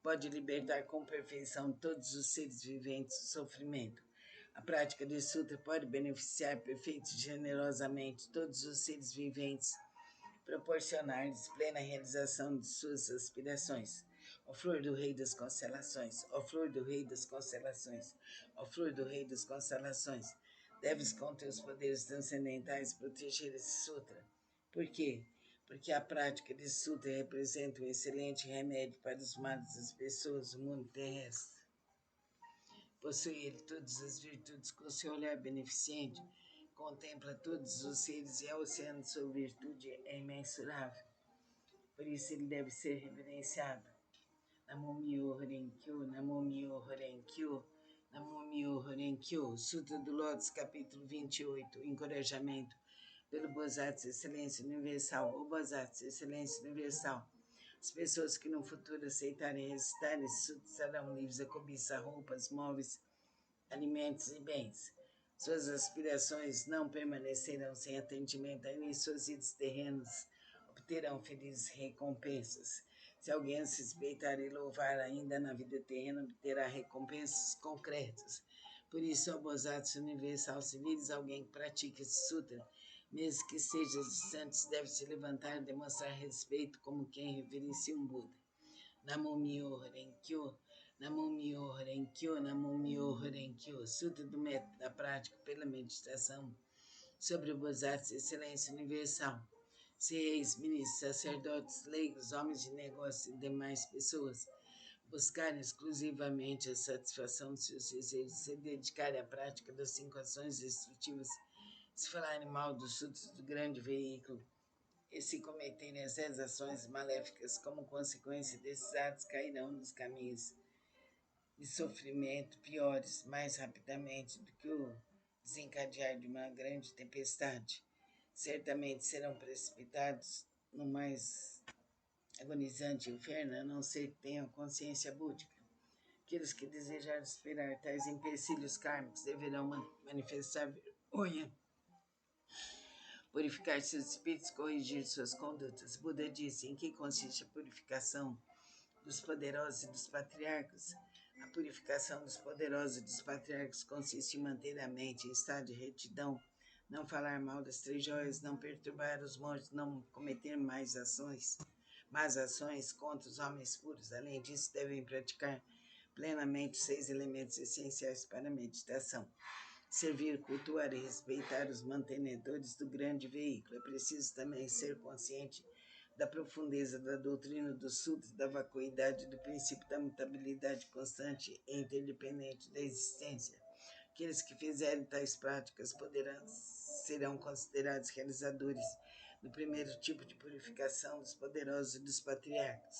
pode libertar com perfeição todos os seres viventes do sofrimento. A prática de Sutra pode beneficiar perfeito e generosamente todos os seres viventes, proporcionar-lhes plena realização de suas aspirações. Ó flor do Rei das Constelações, ó flor do Rei das Constelações, ó flor do Rei das Constelações, deves com teus poderes transcendentais proteger esse sutra. Por quê? Porque a prática desse sutra representa um excelente remédio para os males das pessoas do mundo terrestre. Possui ele todas as virtudes com seu olhar beneficente, contempla todos os seres e é oceano de sua virtude é imensurável. Por isso ele deve ser reverenciado. Namo Myo Horenkyo, Namo Myo Horenkyo, Namo Myo Horenkyo. Sutra do Lótus, capítulo 28, encorajamento pelo Bosatsu Excelência Universal. O Bosatsu Excelência Universal. As pessoas que no futuro aceitarem recitar esse sutra estarão livres da cobiça, roupas, móveis, alimentos e bens. Suas aspirações não permanecerão sem atendimento, ainda em suas vidas terrenos obterão felizes recompensas. Se alguém se respeitar e louvar ainda na vida terrena, obterá recompensas concretas. Por isso, ó Bosatsu Universal, se vires alguém que pratica esse sutra, mesmo que esteja distante, deve se levantar e demonstrar respeito como quem reverencia um Buda. Namo Myo Horenkyo, Namo Myo Horenkyo, Namo Myo Horenkyo. Sutra do método da prática pela meditação sobre o Bosatsu Excelência Universal. Se reis, ministros, sacerdotes, leigos, homens de negócio e demais pessoas buscarem exclusivamente a satisfação de seus desejos, se dedicarem à prática das 5 ações destrutivas, se falarem mal dos sutras do grande veículo, e se cometerem as 10 ações maléficas, como consequência desses atos, cairão nos caminhos de sofrimento piores mais rapidamente do que o desencadear de uma grande tempestade. Certamente serão precipitados no mais agonizante inferno, a não ser que tenham consciência búdica. Aqueles que desejarem superar tais empecilhos kármicos deverão manifestar vergonha, purificar seus espíritos, corrigir suas condutas. Buda disse: em que consiste a purificação dos poderosos e dos patriarcas? A purificação dos poderosos e dos patriarcas consiste em manter a mente em estado de retidão, não falar mal das 3 joias, não perturbar os monges, não cometer más ações contra os homens puros. Além disso, devem praticar plenamente os 6 elementos essenciais para a meditação. Servir, cultuar e respeitar os mantenedores do grande veículo. É preciso também ser consciente da profundeza da doutrina do Sutra, da vacuidade do princípio da mutabilidade constante e interdependente da existência. Aqueles que fizerem tais práticas serão considerados realizadores do primeiro tipo de purificação dos poderosos e dos patriarcas.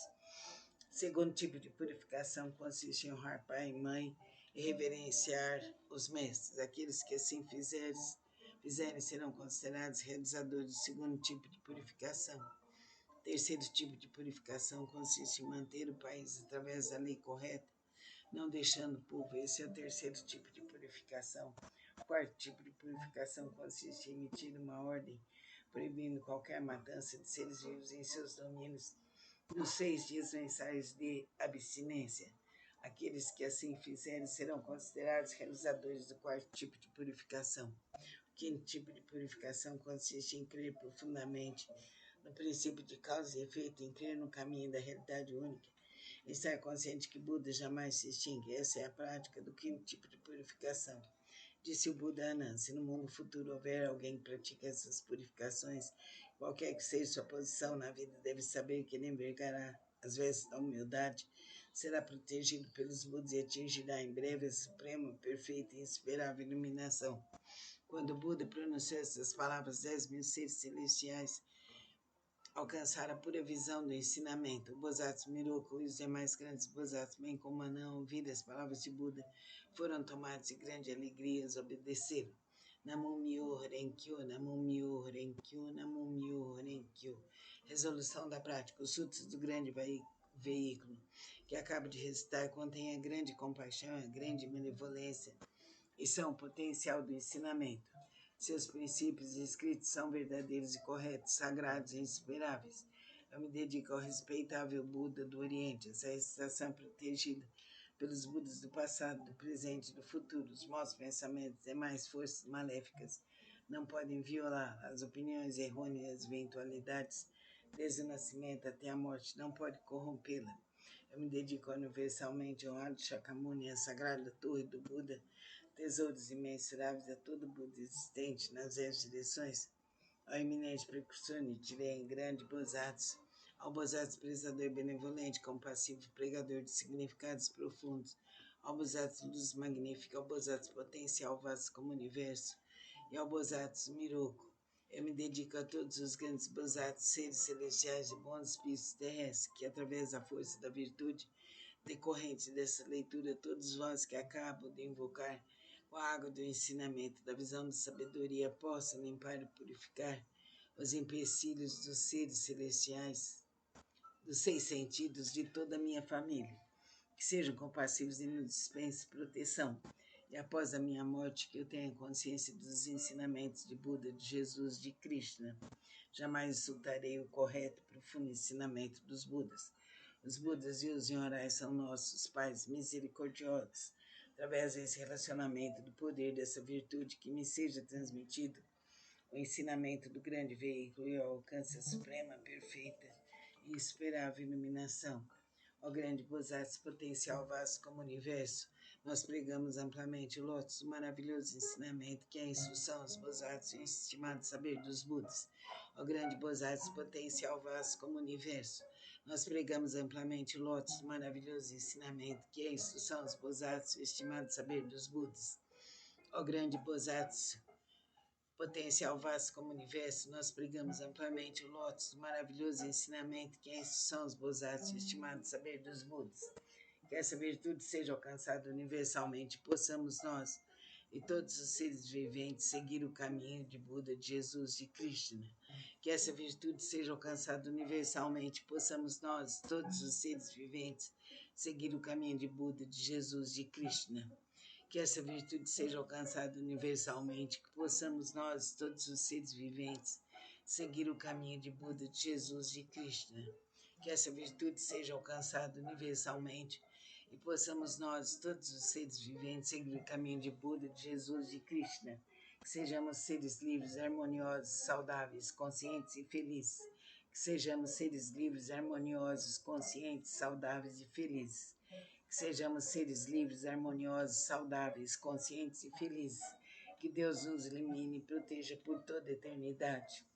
O segundo tipo de purificação consiste em honrar pai e mãe e reverenciar os mestres. Aqueles que assim fizerem serão considerados realizadores do segundo tipo de purificação. O terceiro tipo de purificação consiste em manter o país através da lei correta, não deixando povo. Esse é o terceiro tipo de purificação. O quarto tipo de purificação consiste em emitir uma ordem proibindo qualquer matança de seres vivos em seus domínios nos 6 dias mensais de abstinência. Aqueles que assim fizerem serão considerados realizadores do quarto tipo de purificação. O quinto tipo de purificação consiste em crer profundamente no princípio de causa e efeito, em crer no caminho da realidade única, estar consciente que Buda jamais se extingue. Essa é a prática do quinto tipo de purificação. Disse o Buda Ananda: se no mundo futuro houver alguém que pratique essas purificações, qualquer que seja sua posição na vida, deve saber que ele envergará as vestes da humildade, será protegido pelos Budas e atingirá em breve a suprema, perfeita e insuperável iluminação. Quando o Buda pronunciou essas palavras, 10.000 seres celestiais alcançaram a pura visão do ensinamento. O Bosatsu Miroku e os demais grandes Bosatsu, bem como Anã, ouviram as palavras de Buda, foram tomados de grande alegria e os obedeceram. Namo Myo Horenkyo, Namo Myo Horenkyo, Namo Myo Horenkyo. Resolução da prática. Os sutras do grande veículo que acabo de recitar contém a grande compaixão, a grande benevolência e são o potencial do ensinamento. Seus princípios escritos são verdadeiros e corretos, sagrados e insuperáveis. Eu me dedico ao respeitável Buda do Oriente. Essa recitação é protegida pelos Budas do passado, do presente e do futuro. Os maus pensamentos e demais forças maléficas não podem violar as opiniões errôneas e as eventualidades desde o nascimento até a morte, não pode corrompê-la. Eu me dedico universalmente ao honrado Shakyamuni, a sagrada torre do Buda, tesouros imensuráveis a todo Buda existente nas 10 direções, ao eminente precursor Nichiren, grande Bosatsu, ao Bosatsu prezador benevolente, compassivo, pregador de significados profundos, ao Bosatsu Luz Magnífica, ao Bosatsu Potencial Vasto como Universo e ao Bosatsu Miroku. Eu me dedico a todos os grandes Bosatsu, seres celestiais e bons espíritos terrestres, que através da força da virtude decorrente dessa leitura, todos vós que acabam de invocar com a água do ensinamento, da visão da sabedoria, possam limpar e purificar os empecilhos dos seres celestiais, dos 6 sentidos de toda a minha família, que sejam compassivos e me dispensem proteção. E após a minha morte, que eu tenha consciência dos ensinamentos de Buda, de Jesus, de Krishna. Jamais insultarei o correto e profundo ensinamento dos Budas. Os Budas e os Nyorais são nossos pais misericordiosos. Através desse relacionamento, do poder dessa virtude, que me seja transmitido o ensinamento do grande veículo e ao alcance a suprema, perfeita e insuperável iluminação. Ó grande Bosatsu potencial vasto como o universo, nós pregamos amplamente o lótus do maravilhoso ensinamento que é a instrução aos Bosatsu e o estimado saber dos Budas. Ó grande Bosatsu potencial vasto como o universo, nós pregamos amplamente o lótus do maravilhoso ensinamento que é a instrução aos Bosatsu e o estimado saber dos Budas. Ó grande Bosatsu potencial vasto como o universo, nós pregamos amplamente o lótus do maravilhoso ensinamento que é a instrução aos Bosatsu e o estimado saber dos Budas. Que essa virtude seja alcançada universalmente, possamos nós e todos os seres viventes seguir o caminho de Buda, de Jesus, de Krishna. Que essa virtude seja alcançada universalmente, possamos nós, todos os seres viventes, seguir o caminho de Buda, de Jesus, de Krishna. Que essa virtude seja alcançada universalmente, que possamos nós, todos os seres viventes, seguir o caminho de Buda, de Jesus, de Krishna. Que essa virtude seja alcançada universalmente e possamos nós, todos os seres viventes, seguir o caminho de Buda, de Jesus, de Krishna. Que sejamos seres livres, harmoniosos, saudáveis, conscientes e felizes. Que sejamos seres livres, harmoniosos, conscientes, saudáveis e felizes. Que sejamos seres livres, harmoniosos, saudáveis, conscientes e felizes. Que Deus nos ilumine e proteja por toda a eternidade.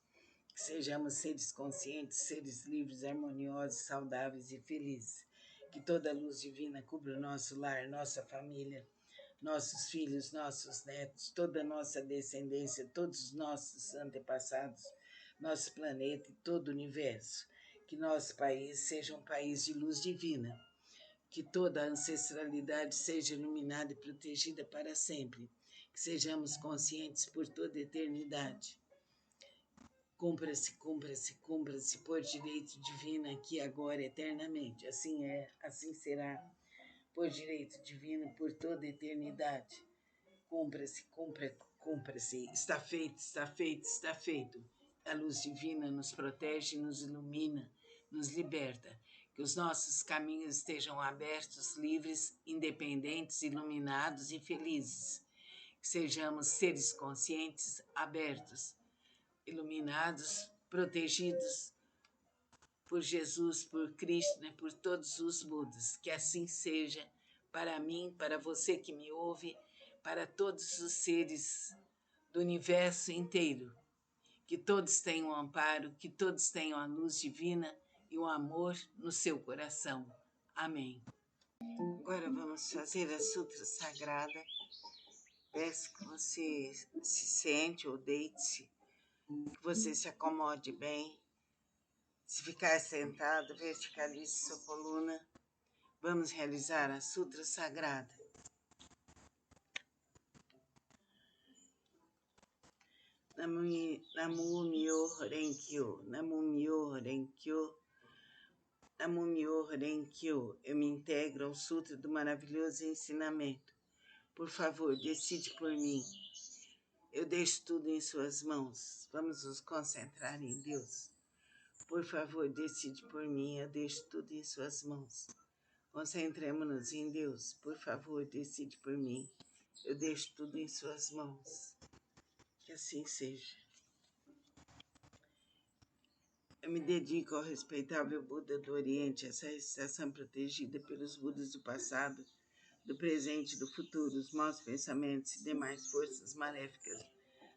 Que sejamos seres conscientes, seres livres, harmoniosos, saudáveis e felizes. Que toda a luz divina cubra o nosso lar, nossa família, nossos filhos, nossos netos, toda a nossa descendência, todos os nossos antepassados, nosso planeta e todo o universo. Que nosso país seja um país de luz divina. Que toda a ancestralidade seja iluminada e protegida para sempre. Que sejamos conscientes por toda a eternidade. Cumpra-se, cumpra-se, cumpra-se por direito divino aqui, agora, eternamente. Assim é, assim será, por direito divino, por toda a eternidade. Cumpra-se, cumpra-se. Está feito, está feito, está feito. A luz divina nos protege, nos ilumina, nos liberta. Que os nossos caminhos estejam abertos, livres, independentes, iluminados e felizes. Que sejamos seres conscientes, abertos, iluminados, protegidos por Jesus, por Krishna, por todos os Budas. Que assim seja para mim, para você que me ouve, para todos os seres do universo inteiro. Que todos tenham amparo, que todos tenham a luz divina e o amor no seu coração. Amém. Agora vamos fazer a Sutra Sagrada. Peço que você se sente ou deite-se, que você se acomode bem. Se ficar sentado, verticalize sua coluna. Vamos realizar a Sutra Sagrada. Namu Myoho Renkyo, Namu Myoho Renkyo, Namu Myoho Renkyo. Eu me integro ao Sutra do maravilhoso ensinamento. Por favor, decide por mim. Eu deixo tudo em suas mãos. Vamos nos concentrar em Deus. Por favor, decide por mim. Eu deixo tudo em suas mãos. Concentremos-nos em Deus. Por favor, decide por mim. Eu deixo tudo em suas mãos. Que assim seja. Eu me dedico ao respeitável Buda do Oriente, essa recitação protegida pelos Budas do passado, do presente e do futuro. Os maus pensamentos e demais forças maléficas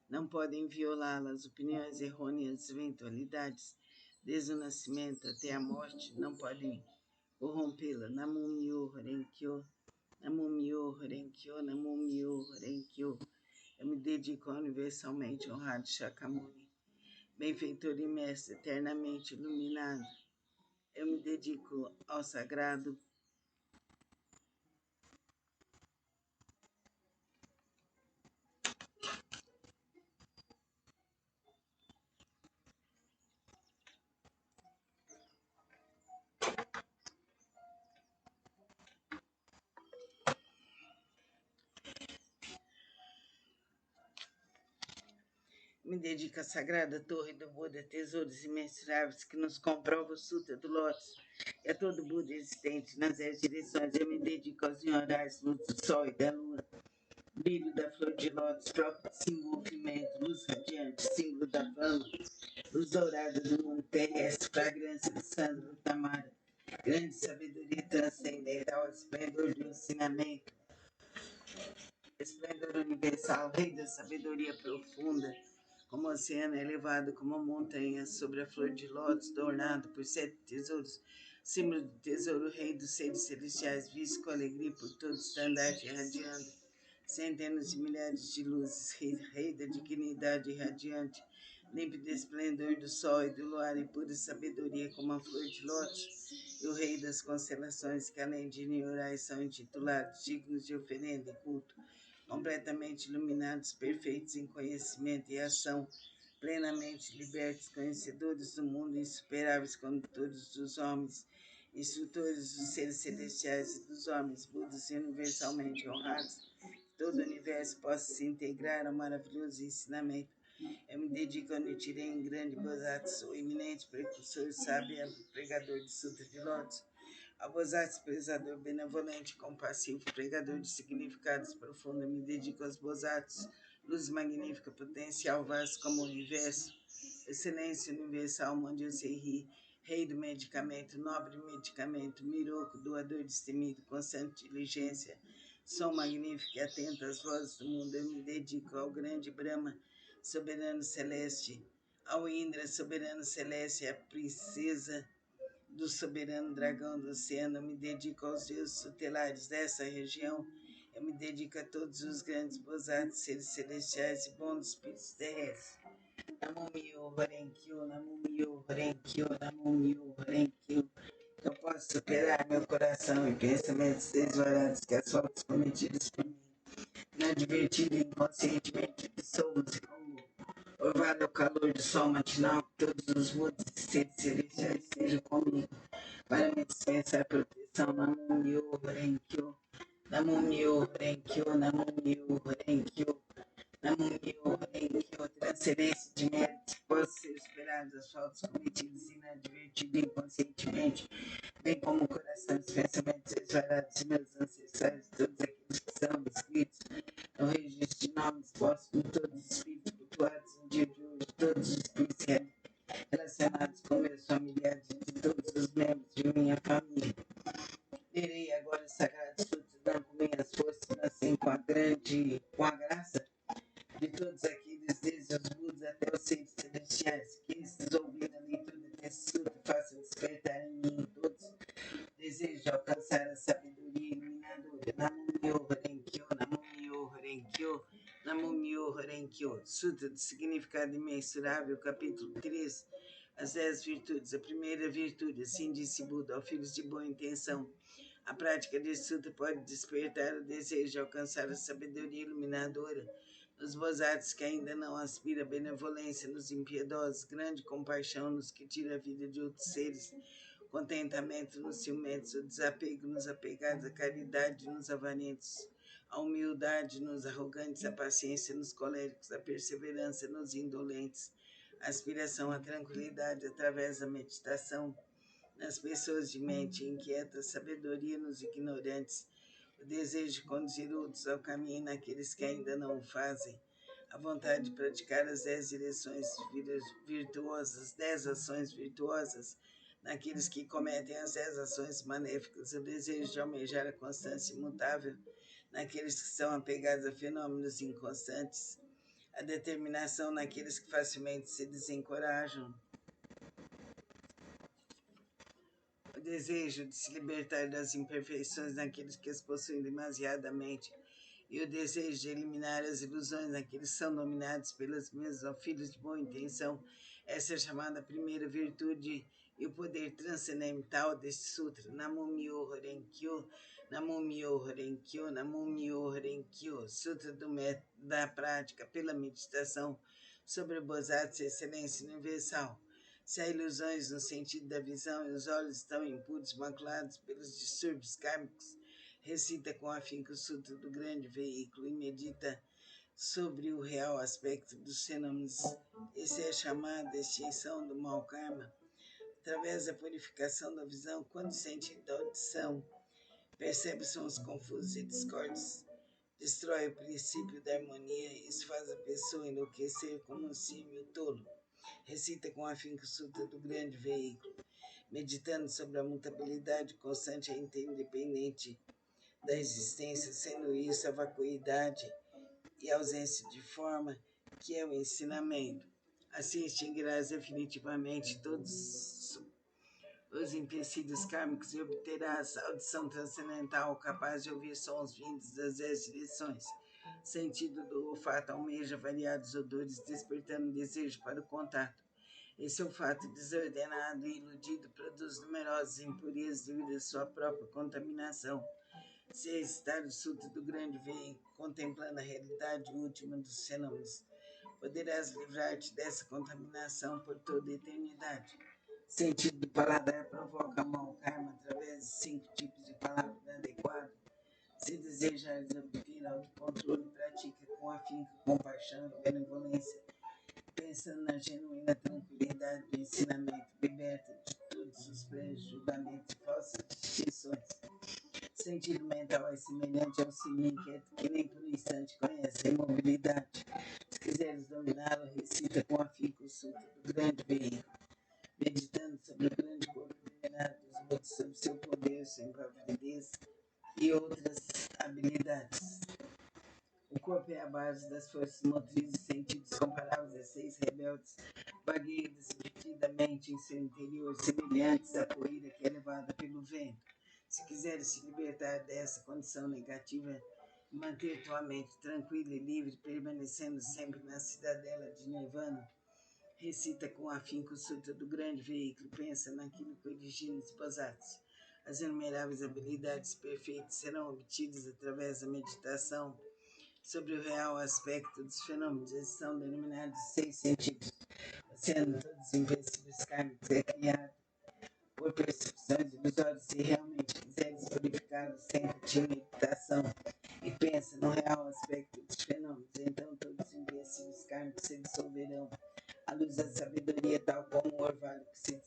não podem violá-la. As opiniões errôneas, eventualidades, desde o nascimento até a morte, não podem corrompê-la. Namu Myoho Renkyo, Namumyo Renkyo, Namumyo Renkyo. Eu me dedico ao universalmente honrado Shakyamuni, benfeitor e mestre eternamente iluminado. Eu me dedico ao sagrado Me dedico à sagrada torre do Buda, tesouros imensuráveis que nos comprova o Sutra do Lótus e a todo Buda existente nas 10 direções. Eu me dedico aos nhorais, luz do sol e da lua, brilho da flor de lótus, próprio desenvolvimento, luz radiante, símbolo da fama, luz dourada do mundo terrestre, fragrância do sândalo tamara, grande sabedoria transcendental, esplendor do ensinamento, esplendor universal, rei da sabedoria profunda, como o oceano elevado como a montanha, sobre a flor de lótus, adornado por 7 tesouros, símbolo do tesouro, rei dos seres celestiais, visto com alegria por todo estandarte irradiando, centenas de milhares de luzes, rei da dignidade irradiante, límpido esplendor do sol e do luar e pura sabedoria como a flor de lótus, e o rei das constelações, que além de niorais são intitulados dignos de oferenda e culto, completamente iluminados, perfeitos em conhecimento e ação, plenamente libertos, conhecedores do mundo, insuperáveis condutores dos homens, instrutores dos seres celestiais e dos homens, Budas universalmente honrados, que todo o universo possa se integrar ao maravilhoso ensinamento. Eu me dedico a Nichiren, grande Bodhisattva, o eminente precursor, sábio e pregador do Sutra de Lótus, ao Bodhisattva, prezador benevolente, compassivo, pregador de significados profundos, me dedico aos Bodhisattvas, luz magnífica, potencial vasto como o universo, excelência universal, onde eu sei rir, rei do medicamento, nobre medicamento, miroco, doador destemido, constante diligência, som magnífico e atento às vozes do mundo, eu me dedico ao grande Brahma, soberano celeste, ao Indra, soberano celeste, à princesa do soberano dragão do oceano, eu me dedico aos deuses tutelares dessa região, eu me dedico a todos os grandes bodhisattvas, seres celestiais e bons espíritos terrestres. Namumyo Horenkyo, Namumyo Horenkyo, Namumyo Horenkyo. Eu posso superar meu coração e pensamentos desvarados que as faltas cometidas por mim, inadvertido e inconscientemente dissolvo-se como orvalho ao calor do sol matinal, que todos os mundos e seres celestiais sejam comigo para me dispensar proteção. Namumyo Horenkyo, Namumyo Horenkyo, Namumyo Horenkyo, Namumyo Horenkyo, transferência de méritos que possam ser esperados, as faltas cometidas inadvertidas e inconscientemente, bem como o coração dos pensamentos exvarados de meus ancestrais, todos aqueles que são inscritos no registro de nomes postos por todos os espíritos cultuados no dia de hoje, todos os espíritos relacionados com meus familiares e de todos os membros de minha família. Lerei agora os sagrados frutos, não com minhas forças, mas sim com a graça de todos aqueles, desde os Budas até os seres celestiais, que esses ouvindo a leitura desse sutra façam despertar em mim todos desejo de alcançar a sabedoria iluminadora. Namumyo Horenkyo, Namumyo Horenkyo, Namumyo Horenkyo. Sutra de significado imensurável, capítulo 3. As 10 virtudes. A primeira virtude, assim disse Buda, ó filhos de boa intenção. A prática desse sutra pode despertar o desejo de alcançar a sabedoria iluminadora nos bodhisattvas que ainda não aspiram à benevolência, nos impiedosos, grande compaixão nos que tira a vida de outros seres, contentamento nos ciumentos, o desapego nos apegados, a caridade nos avarentos, a humildade nos arrogantes, a paciência nos coléricos, a perseverança nos indolentes, a aspiração à tranquilidade através da meditação nas pessoas de mente inquieta, a sabedoria nos ignorantes, o desejo de conduzir outros ao caminho naqueles que ainda não o fazem, a vontade de praticar as 10 direções virtuosas, 10 ações virtuosas, naqueles que cometem as 10 ações maléficas, o desejo de almejar a constância imutável, naqueles que são apegados a fenômenos inconstantes, a determinação naqueles que facilmente se desencorajam, o desejo de se libertar das imperfeições naqueles que as possuem demasiadamente, e o desejo de eliminar as ilusões naqueles que são dominados pelas mesmas ó filhos de boa intenção. Essa é chamada primeira virtude e o poder transcendental deste sutra. Namo Myoho Renkyo, Namo Myoho Renkyo, Namo Myoho Renkyo. Sutra do método da prática pela meditação sobre o Bodhisattva, excelência universal. Se há ilusões no sentido da visão e os olhos estão impuros, maculados pelos distúrbios kármicos, recita com afinco o Sutra do grande veículo e medita sobre o real aspecto dos fenômenos. Essa é a chamada extinção do mau karma, através da purificação da visão, quando o sentido da audição percebe sons confusos e discordes, destrói o princípio da harmonia e isso faz a pessoa enlouquecer como um símio tolo. Recita com afinco o Sutra do grande veículo, meditando sobre a mutabilidade constante e interdependente da existência, sendo isso a vacuidade e a ausência de forma, que é o ensinamento. Assim extinguirás definitivamente todos os empecilhos kármicos e obterás audição transcendental capaz de ouvir sons vindos das 10 direções. Sentido do olfato almeja variados odores, despertando desejo para o contato. Esse olfato desordenado e iludido produz numerosas impurezas devido à sua própria contaminação. Se exercitar o Sutra do grande veículo, contemplando a realidade última dos fenômenos, poderás livrar-te dessa contaminação por toda a eternidade. Sentido do paladar provoca mau karma através de 5 tipos de palavras inadequadas. Se desejares obter autocontrole, pratica com afinco, compaixão e benevolência, pensando na genuína tranquilidade do ensinamento, liberta de todos os pré-julgamentos e falsas distinções. Sentido mental é semelhante ao sininho inquieto que nem por um instante conhece a imobilidade. Se quiseres dominá-lo, recita com afinco o Sutra do grande veículo, meditando sobre o grande corpo iluminado dos outros, sobre seu poder, sua impavidez e outras habilidades. O corpo é a base das forças motrizes e sentidos comparáveis a 6 rebeldes, vagueiam desobedidamente em seu interior, semelhantes à poeira que é levada pelo vento. Se quiseres se libertar dessa condição negativa, manter tua mente tranquila e livre, permanecendo sempre na cidadela de Nirvana, recita com afinco o Sutra do grande veículo, pensa naquilo que origina os Bodhisattvas. As inumeráveis habilidades perfeitas serão obtidas através da meditação sobre o real aspecto dos fenômenos. Eles são denominados 6 sentidos. Sendo todos os invencíveis kármicos é criado por percepções ilusórias. Se realmente quiseres purificá-los, senta-te em meditação e pensa no real aspecto dos fenômenos. Então todos os invencíveis kármicos se dissolverão à luz da sabedoria, tal como o orvalho que se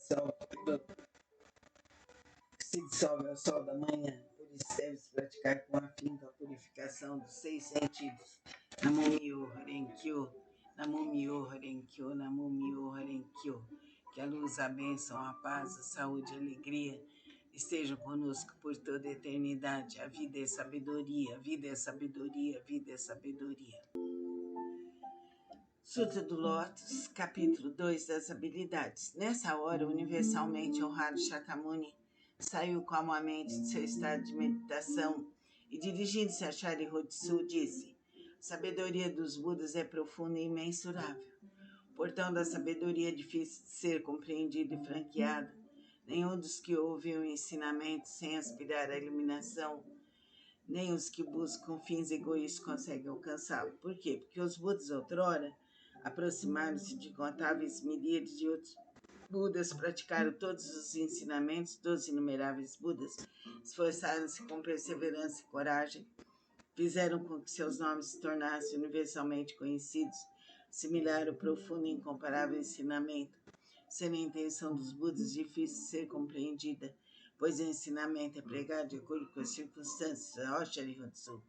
dissolve ao sol da manhã. Por isso deves praticar com afinco a purificação dos 6 sentidos. Namo Myoho Renkyo, Namo Myoho Renkyo, Namo Myoho Renkyo. Que a luz, a bênção, a paz, a saúde e a alegria estejam conosco por toda a eternidade. A vida é sabedoria, a vida é sabedoria, a vida é sabedoria. Sutra do Lótus, capítulo 2 das habilidades. Nessa hora, o universalmente honrado Shakyamuni saiu calmamente de seu estado de meditação e, dirigindo-se a Sharihatsu, disse: a sabedoria dos Budas é profunda e imensurável. O portão da sabedoria é difícil de ser compreendido e franqueado. Nenhum dos que ouvem o ensinamento sem aspirar à iluminação, nem os que buscam fins egoístas conseguem alcançá-lo. Por quê? Porque os Budas outrora aproximaram-se de incontáveis milhares de outros Budas, praticaram todos os ensinamentos dos inumeráveis Budas, esforçaram-se com perseverança e coragem, fizeram com que seus nomes se tornassem universalmente conhecidos, assimilaram o profundo e incomparável ensinamento, sendo a intenção dos Budas difícil de ser compreendida, pois o ensinamento é pregado de acordo com as circunstâncias. Sharihatsu,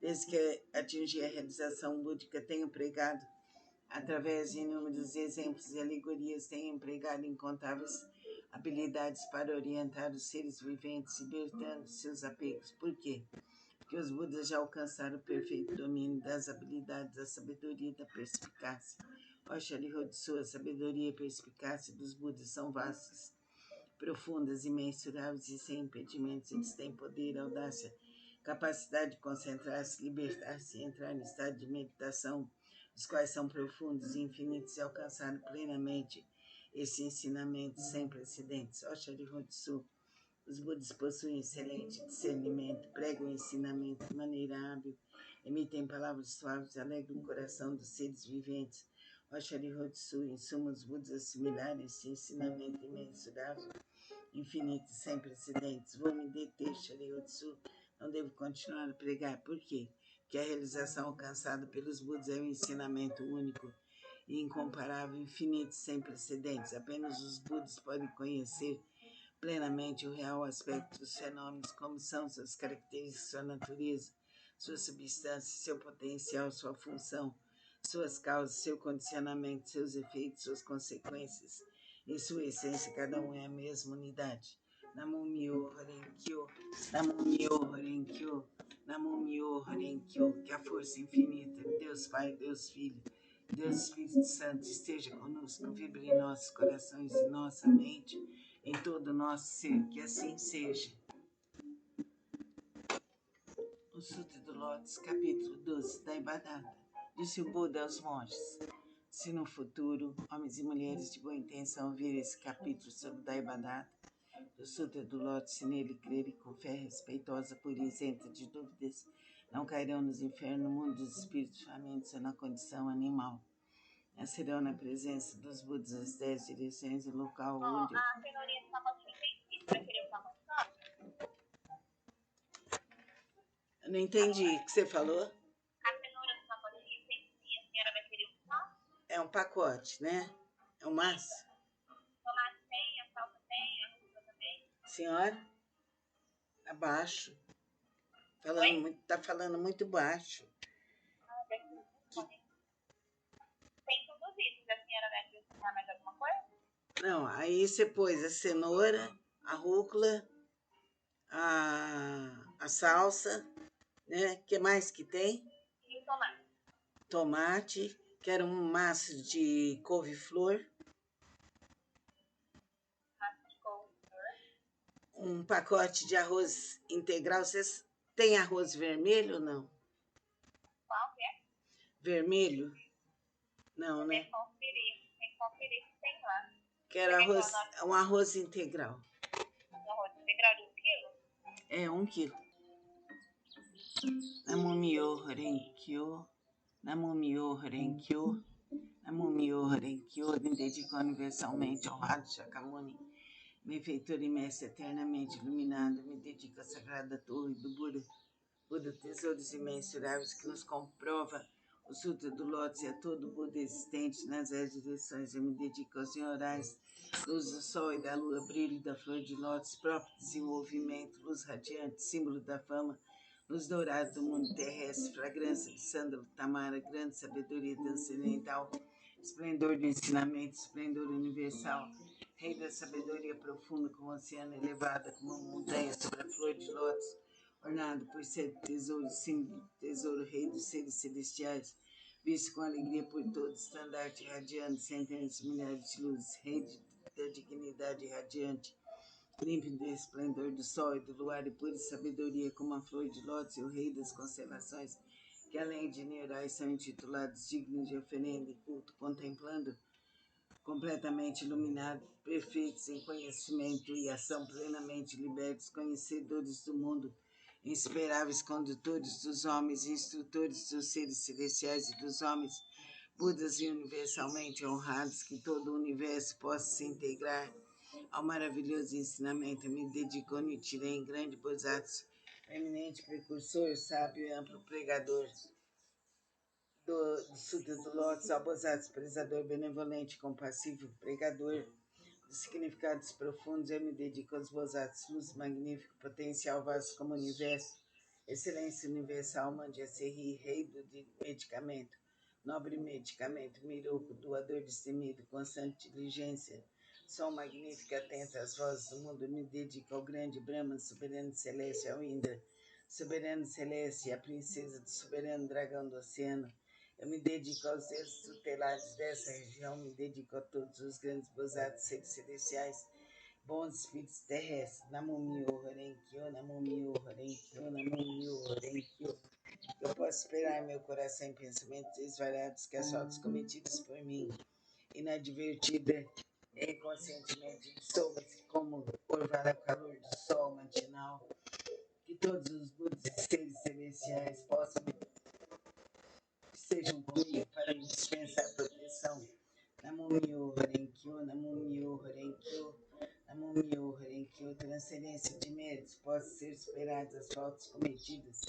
desde que atingi a realização búdica, tenho pregado através de inúmeros exemplos e alegorias, tenho empregado incontáveis habilidades para orientar os seres viventes, libertando seus apegos. Por quê? Porque os Budas já alcançaram o perfeito domínio das habilidades da sabedoria e da perspicácia. Sharihatsu, a sabedoria e a perspicácia dos Budas são vastas, profundas, imensuráveis e sem impedimentos. Eles têm poder, audácia, capacidade de concentrar-se, libertar-se e entrar no estado de meditação, os quais são profundos e infinitos e alcançar plenamente esse ensinamento sem precedentes. Oshari Hotsu. Os Budas possuem excelente discernimento, pregam o ensinamento de maneira hábil, emitem palavras suaves, alegram o coração dos seres viventes. Oshari Hotsu, em suma, os Budas assimilaram esse ensinamento imensurável, infinito, sem precedentes. Vou me deter, Shari Hotsu, não devo continuar a pregar. Por quê? Porque a realização alcançada pelos Budas é um ensinamento único e incomparável, infinito, sem precedentes. Apenas os Budas podem conhecer plenamente o real aspecto dos fenômenos, como são suas características, sua natureza, sua substância, seu potencial, sua função, suas causas, seu condicionamento, seus efeitos, suas consequências. Em sua essência, cada um é a mesma unidade. Namo Myo Horenkyo, Namo Myo Horenkyo, Namo Myo Horenkyo. Que a força infinita, Deus Pai, Deus Filho, Deus Espírito Santo esteja conosco, vibre em nossos corações e nossa mente, em todo o nosso ser, que assim seja. O Sutra do Lótus, capítulo 12, da Ibadata. Disse o Buda aos monges: se no futuro homens e mulheres de boa intenção virem esse capítulo sobre Daibadata, do Sutra do Lótus, se nele crerem com fé respeitosa, pura e isenta de dúvidas, não cairão nos infernos, no mundo dos espíritos famintos ou na condição animal. Nascerão na presença dos Budas as 10 direções e local onde... A senhorinha do pacotinho tem isso, vai querer o pacote? Eu não entendi o que você falou. A cenoura do pacotinho tem sim, a senhora vai querer o pacote? É um pacote, né? É um massa. Tomate tem, a salsa tem, a rúcula também. Senhora, abaixo. Oi? Tá falando muito baixo. Tem tudo isso. Se a senhora vai acrescentar mais alguma coisa? Não, aí você pôs a cenoura, a rúcula, a salsa, né? O que mais que tem? E o tomate. Tomate, quero um maço de couve-flor, Massa de couve-flor. um pacote de arroz integral. Vocês têm arroz vermelho ou não? Qual que é? Vermelho? Não, Tem né? que conferir se tem lá. Quero um arroz integral. Um arroz integral de 1 quilo? É, 1 quilo. Namo Myo Horenkyo, Namo Myo Horenkyo, Namo Myo Horenkyo. Me dedico universalmente ao Rato Shakyamuni, benfeitor e mestre eternamente iluminado. Me dedico à sagrada torre do Buda, Buda, tesouros imensuráveis que nos comprova o Sutra do Lótus e a todo Buda existente nas 10 direções. Eu me dedico aos senhorais, luz do sol e da lua, brilho da flor de lótus, próprio desenvolvimento, luz radiante, símbolo da fama, luz dourada do mundo terrestre, fragrância de sândalo, tamara, grande sabedoria transcendental, esplendor do ensinamento, esplendor universal, rei da sabedoria profunda como o oceano elevada, como a montanha sobre a flor de lótus, ornado por 7 tesouros, símbolo do tesouro, rei dos seres celestiais, visto com alegria por todos, estandarte radiante, centenas de milhares de luzes, rei da dignidade radiante, límpido do esplendor do sol e do luar e pura sabedoria, como a flor de lótus e o rei das constelações, que além de neurais são intitulados dignos de oferenda e culto, contemplando completamente iluminados, perfeitos em conhecimento e ação, plenamente libertos, conhecedores do mundo, insuperáveis condutores dos homens, instrutores dos seres celestiais e dos homens, Budas e universalmente honrados, que todo o universo possa se integrar ao maravilhoso ensinamento. Eu me dedico a Nichiren, grande Bodhisattva, eminente precursor, sábio e amplo pregador do Sutra do Lótus, ao Bodhisattva, prezador, benevolente, compassivo, pregador dos significados profundos. Eu me dedico aos Bodhisattvas, luz magnífico, potencial vasto como universo, excelência universal, Mandya Serri, rei do medicamento, nobre medicamento, miruco, doador destemido, constante diligência, som magnífico, atento às vozes do mundo. Eu me dedico ao grande Brahman, soberano celeste, ao Indra, soberano celeste, a princesa do soberano dragão do oceano. Eu me dedico aos deuses tutelares dessa região, me dedico a todos os grandes bodhisattvas, seres celestiais, bons espíritos terrestres, Namumyo Renkyo, Namumyo Renkyo, Namumyo Renkyo. Eu posso esperar meu coração em pensamentos desvariados que as faltas cometidas por mim, inadvertida e conscientemente, dissolva-se como orvalho ao calor do sol matinal, que todos os Budas e seres celestiais possam estejam comigo para me dispensar proteção. Namumyo Renkyo, Namumyo Renkyo, Namumyo Renkyo, transcendência de méritos, possa ser superadas as faltas cometidas,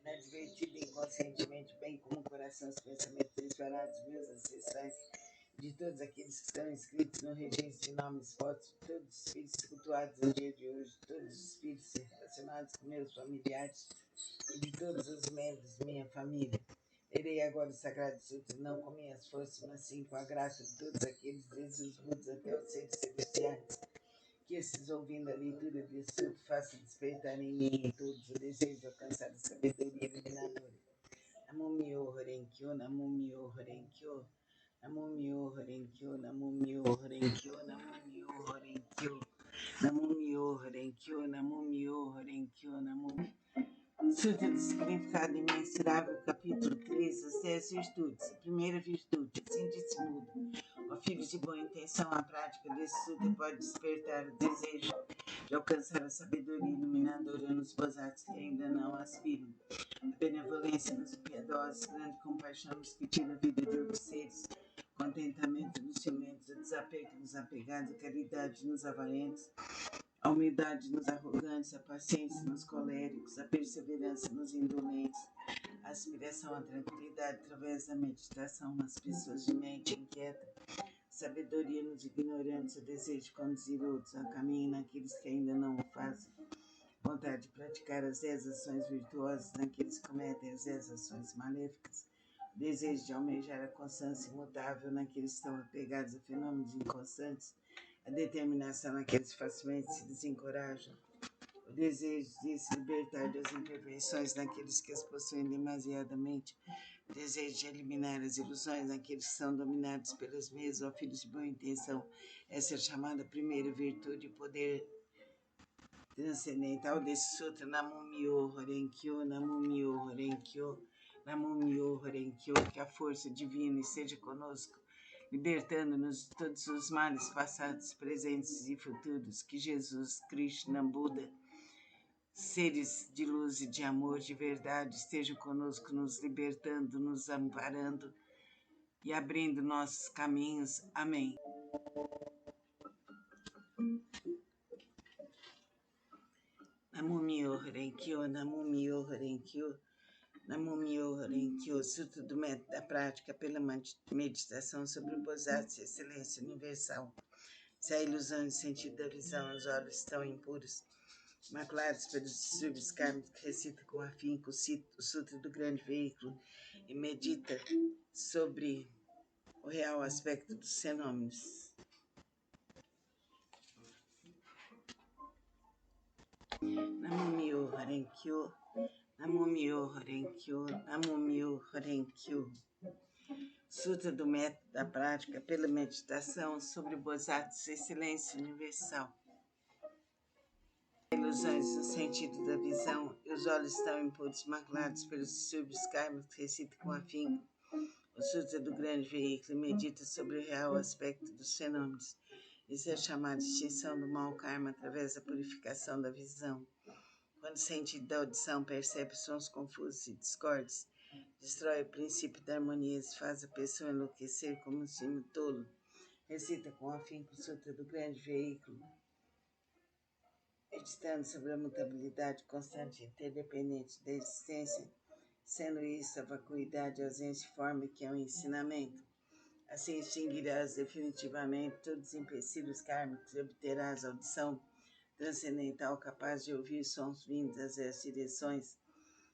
inadvertida e inconscientemente, bem como o coração, os pensamentos desvarados, meus ancestrais, de todos aqueles que estão inscritos no registro de nomes fotos, de todos os espíritos cultuados no dia de hoje, todos os espíritos relacionados com meus familiares e de todos os membros de minha família. Lerei agora o Sagrado Sutra, não com minhas forças, mas sim com a graça de todos aqueles, desde os Budas até os seres celestiais, que esses, ouvindo a leitura desse sutra, façam despertar em mim e todos o desejo de alcançar a sabedoria iluminadora. Namumyo Renkyo, Namumyo Renkyo, Namumyo Renkyo, Namumyo Renkyo, Namumyo Renkyo, Namumyo Renkyo, Namumyo Renkyo, Namumyo. Sutra do Significado Imensurável, capítulo 3, as 10 virtudes. Primeira virtude, assim disse Buda. Ó filhos de boa intenção, a prática desse sutra pode despertar o desejo de alcançar a sabedoria iluminadora nos bozatos que ainda não aspiram. A benevolência nos impiedosos, grande compaixão nos que tira a vida de outros seres, contentamento nos ciumentos, o desapego nos apegados, a caridade nos avarentos, a humildade nos arrogantes, a paciência nos coléricos, a perseverança nos indolentes, a aspiração à tranquilidade através da meditação nas pessoas de mente inquieta, sabedoria nos ignorantes, o desejo de conduzir outros ao caminho naqueles que ainda não o fazem, vontade de praticar as 10 ações virtuosas naqueles que cometem as 10 ações maléficas, o desejo de almejar a constância imutável naqueles que estão apegados a fenômenos inconstantes, a determinação naqueles que facilmente se desencorajam, o desejo de se libertar das imperfeições naqueles que as possuem demasiadamente, o desejo de eliminar as ilusões naqueles que são dominados pelas mesmas, ó filhos de boa intenção. Essa é a chamada primeira virtude e poder transcendental desse sutra. Namumyo Renkyo, Namumyo Renkyo, Namumyo Renkyo, que a força divina esteja conosco, libertando-nos de todos os males passados, presentes e futuros, que Jesus, Krishna, Buda, seres de luz e de amor, de verdade, estejam conosco, nos libertando, nos amparando e abrindo nossos caminhos. Amém. Namumyo Renkyo, Namumyo Renkyo, Namumyo Renkyo, Sutra do Método da Prática pela meditação sobre o Bodhisattva, excelência universal. Se a ilusão e o sentido da visão, os olhos estão impuros, maculados pelos distúrbios kármicos, recita com afinco o Sutra do Grande Veículo e medita sobre o real aspecto dos fenômenos. Namumyo Renkyo, Namumyo Renkyo, Namumyo Renkyo. Sutra do Método da Prática pela meditação sobre o Bodhisattva, excelência universal. Ilusões no sentido da visão e os olhos estão impuros, maculados pelos distúrbios kármicos, recita com afinco o Sutra do Grande Veículo e medita sobre o real aspecto dos fenômenos. Isso é chamado de extinção do mau karma através da purificação da visão. Quando o sentido da audição percebe sons confusos e discordes, destrói o princípio da harmonia e faz a pessoa enlouquecer como um sino tolo. Recita com afinco o Sutra do Grande Veículo, meditando sobre a mutabilidade constante e interdependente da existência, sendo isso a vacuidade, a ausência e forma que é um ensinamento. Assim extinguirás definitivamente todos os empecilhos kármicos e obterás a audição transcendental capaz de ouvir sons vindos das 10 direções.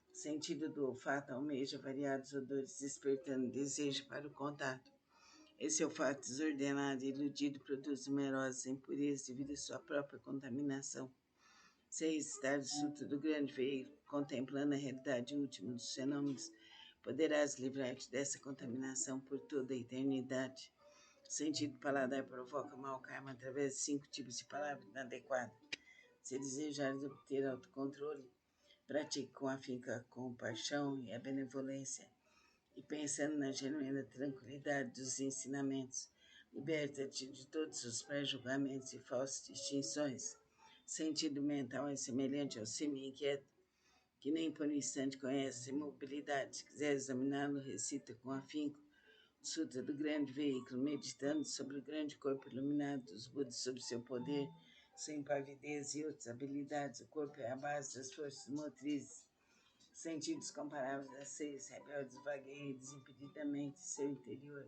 O sentido do olfato almeja variados odores, despertando desejo para o contato. Esse olfato desordenado e iludido produz numerosas impurezas devido à sua própria contaminação. Se recitar o Sutra do Grande Veículo, contemplando a realidade última dos fenômenos, poderás livrar-te dessa contaminação por toda a eternidade. Sentido paladar provoca mau karma através de 5 tipos de palavras inadequadas. Se desejares obter autocontrole, pratique com afinco a compaixão e a benevolência. E pensando na genuína tranquilidade dos ensinamentos, liberta-te de todos os pré-julgamentos e falsas distinções. Sentido mental é semelhante ao semi-inquieto, que nem por um instante conhece a imobilidade. Se quiser examiná-lo, recita com afinco o Sutra do grande veículo, meditando sobre o grande corpo iluminado dos Budas, sobre seu poder, sua impavidez e outras habilidades. O corpo é a base das forças motrizes, sentidos comparáveis a seres rebeldes vagueiam desimpedidamente em seu interior,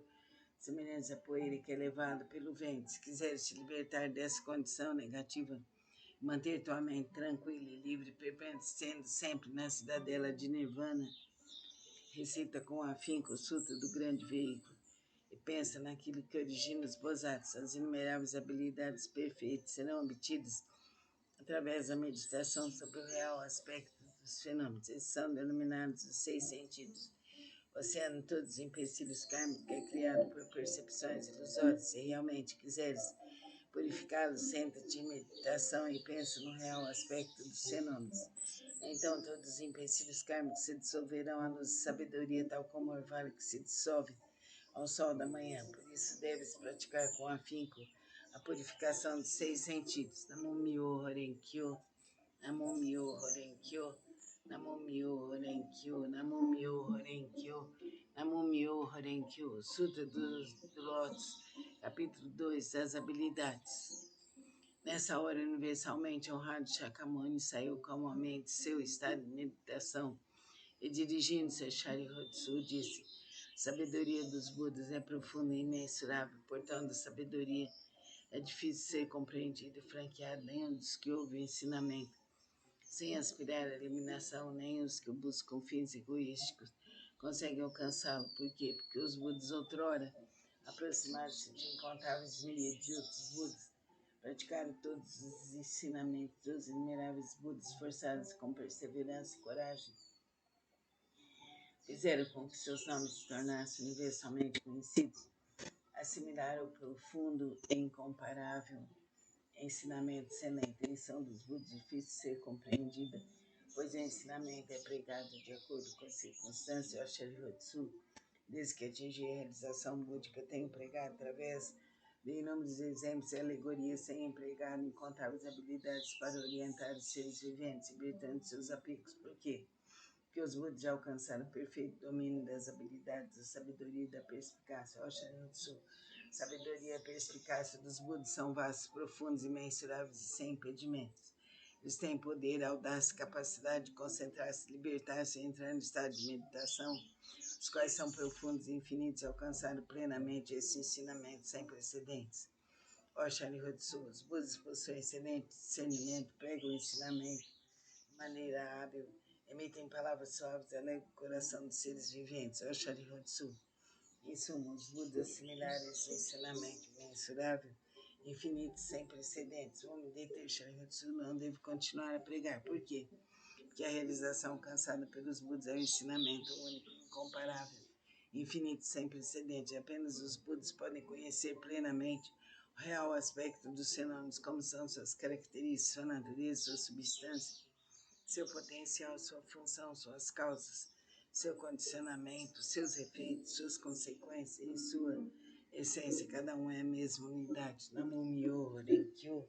semelhantes à poeira que é levada pelo vento. Se quiseres te libertar dessa condição negativa, manter tua mente tranquila e livre, permanecendo sempre na cidadela de Nirvana, recita com afinco o Sutra do grande veículo e pensa naquilo que origina os Bodhisattvas. As inumeráveis habilidades perfeitas serão obtidas através da meditação sobre o real aspecto dos fenômenos. Esses são denominados os 6 sentidos. O oceano de todos os empecilhos kármicos é criado por percepções ilusórias. Se realmente quiseres purificá-los, senta-te em meditação e pensa no real aspecto dos fenômenos. Então todos os empecilhos kármicos se dissolverão à luz de sabedoria, tal como o orvalho que se dissolve ao sol da manhã. Por isso deves praticar com afinco a purificação dos 6 sentidos. Namo Myo Horenkyo, Namo Myo Horenkyo, Namo Myo Horenkyo, Namo Myo Horenkyo, Namo Myo Horenkyo. Sutra do Lótus, capítulo 2, das habilidades. Nessa hora, universalmente honrado, Shakyamuni saiu calmamente de seu estado de meditação e, dirigindo-se a Sharyotsu, disse: a sabedoria dos Budas é profunda e imensurável, portanto, a sabedoria é difícil ser compreendida e franqueada. Nem os que ouvem o ensinamento sem aspirar à eliminação, nem os que buscam fins egoísticos conseguem alcançá-lo. Por quê? Porque os Budas outrora aproximaram-se de incontáveis milhares de outros Budas, praticaram todos os ensinamentos dos inumeráveis Budas, esforçados com perseverança e coragem, fizeram com que seus nomes se tornassem universalmente conhecidos, assimilaram o profundo e incomparável ensinamento, sendo a intenção dos Budas difícil de ser compreendida, pois o ensinamento é pregado de acordo com as circunstâncias. O Sharyotsu, desde que atingi a realização búdica, tenho pregado através de inúmeros exemplos e alegorias, sem empregar incontáveis habilidades para orientar os seres viventes, libertando seus apegos. Por quê? Porque os Budas já alcançaram o perfeito domínio das habilidades da sabedoria e da perspicácia. Ó Sharyotsu, sabedoria e a perspicácia dos Budas são vastos, profundos, imensuráveis e sem impedimentos. Eles têm poder, audácia e capacidade de concentrar-se, libertar-se e entrar no estado de meditação, os quais são profundos e infinitos, e alcançaram plenamente esse ensinamento sem precedentes. Ó Sharyotsu, os Budas possuem excelente discernimento, pregam o ensinamento de maneira hábil, emitem palavras suaves, alegram o coração dos seres viventes. Ó Sharyotsu, em suma, os Budas assimilaram esse ensinamento imensurável, infinito, sem precedentes. O homem de Sharyotsu não deve continuar a pregar. Por quê? Porque a realização alcançada pelos Budas é um ensinamento único, incomparável, infinito, sem precedentes. Apenas os Budas podem conhecer plenamente o real aspecto dos fenômenos, como são suas características, sua natureza, sua substância, seu potencial, sua função, suas causas, seu condicionamento, seus efeitos, suas consequências e sua essência. Cada um é a mesma unidade. Namo Myo Horenkyo,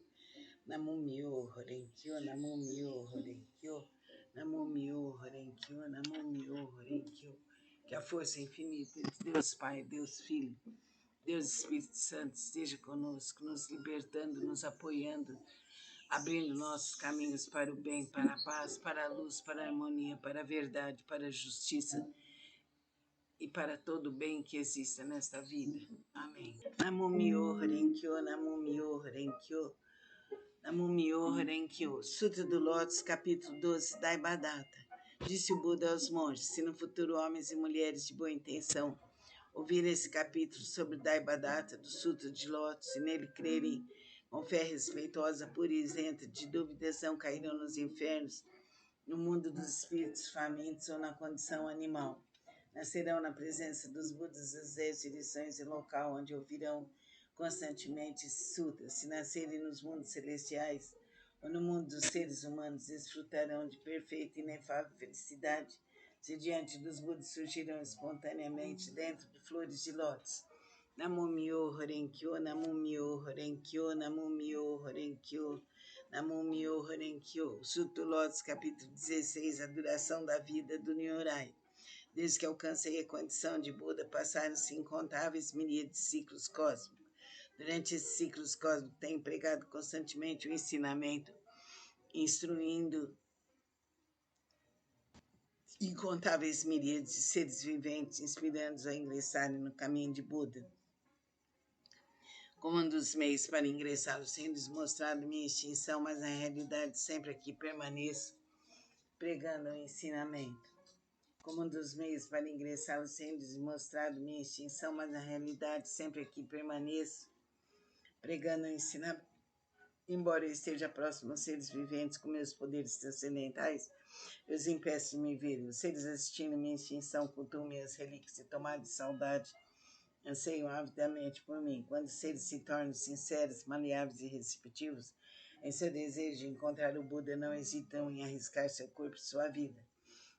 Namo Myo Horenkyo, Namo Myo Horenkyo, Namo Myo Horenkyo, Namo Myo Horenkyo. Que a força infinita de Deus Pai, Deus Filho, Deus Espírito Santo esteja conosco, nos libertando, nos apoiando, abrindo nossos caminhos para o bem, para a paz, para a luz, para a harmonia, para a verdade, para a justiça e para todo o bem que exista nesta vida. Amém. Namo Myo Horenkyo, Namo Myo Horenkyo, Namo Myo Horenkyo. Sutra do Lótus, capítulo 12, Daibhadata. Disse o Buda aos monges: se no futuro homens e mulheres de boa intenção ouvirem esse capítulo sobre Daibhadata do Sutra de Lótus e nele crerem com fé respeitosa, pura e isenta de dúvidas, não cairão nos infernos, no mundo dos espíritos famintos ou na condição animal. Nascerão na presença dos Budas das 10 direções e local onde ouvirão constantemente sutra. Se nascerem nos mundos celestiais ou no mundo dos seres humanos, desfrutarão de perfeita e inefável felicidade, se diante dos Budas surgirão espontaneamente dentro de flores de lótus. Namo Myoho Renkyo, Namo Myoho Renkyo, Namo Myoho Renkyo, Namo Myoho Renkyo. Sutta Lótus, capítulo 16, a duração da vida do Nyorai. Desde que alcancei a condição de Buda, passaram-se incontáveis miríades de ciclos cósmicos. Durante esses ciclos cósmicos, tenho empregado constantemente o ensinamento, instruindo incontáveis miríades de seres viventes, inspirando-os a ingressarem no caminho de Buda. Como um dos meios para ingressá-los, sendo mostrado minha extinção, mas na realidade sempre aqui permaneço, pregando o ensinamento. Como um dos meios para ingressá-los, sendo mostrado minha extinção, mas na realidade sempre aqui permaneço, pregando o ensinamento. Embora eu esteja próximo aos seres viventes com meus poderes transcendentais, eu os impeço de me verem. Os seres assistindo minha extinção cultuam minhas relíquias e tomados de saudade, anseiam avidamente por mim. Quando os seres se tornam sinceros, maleáveis e receptivos em seu desejo de encontrar o Buda, não hesitam em arriscar seu corpo e sua vida.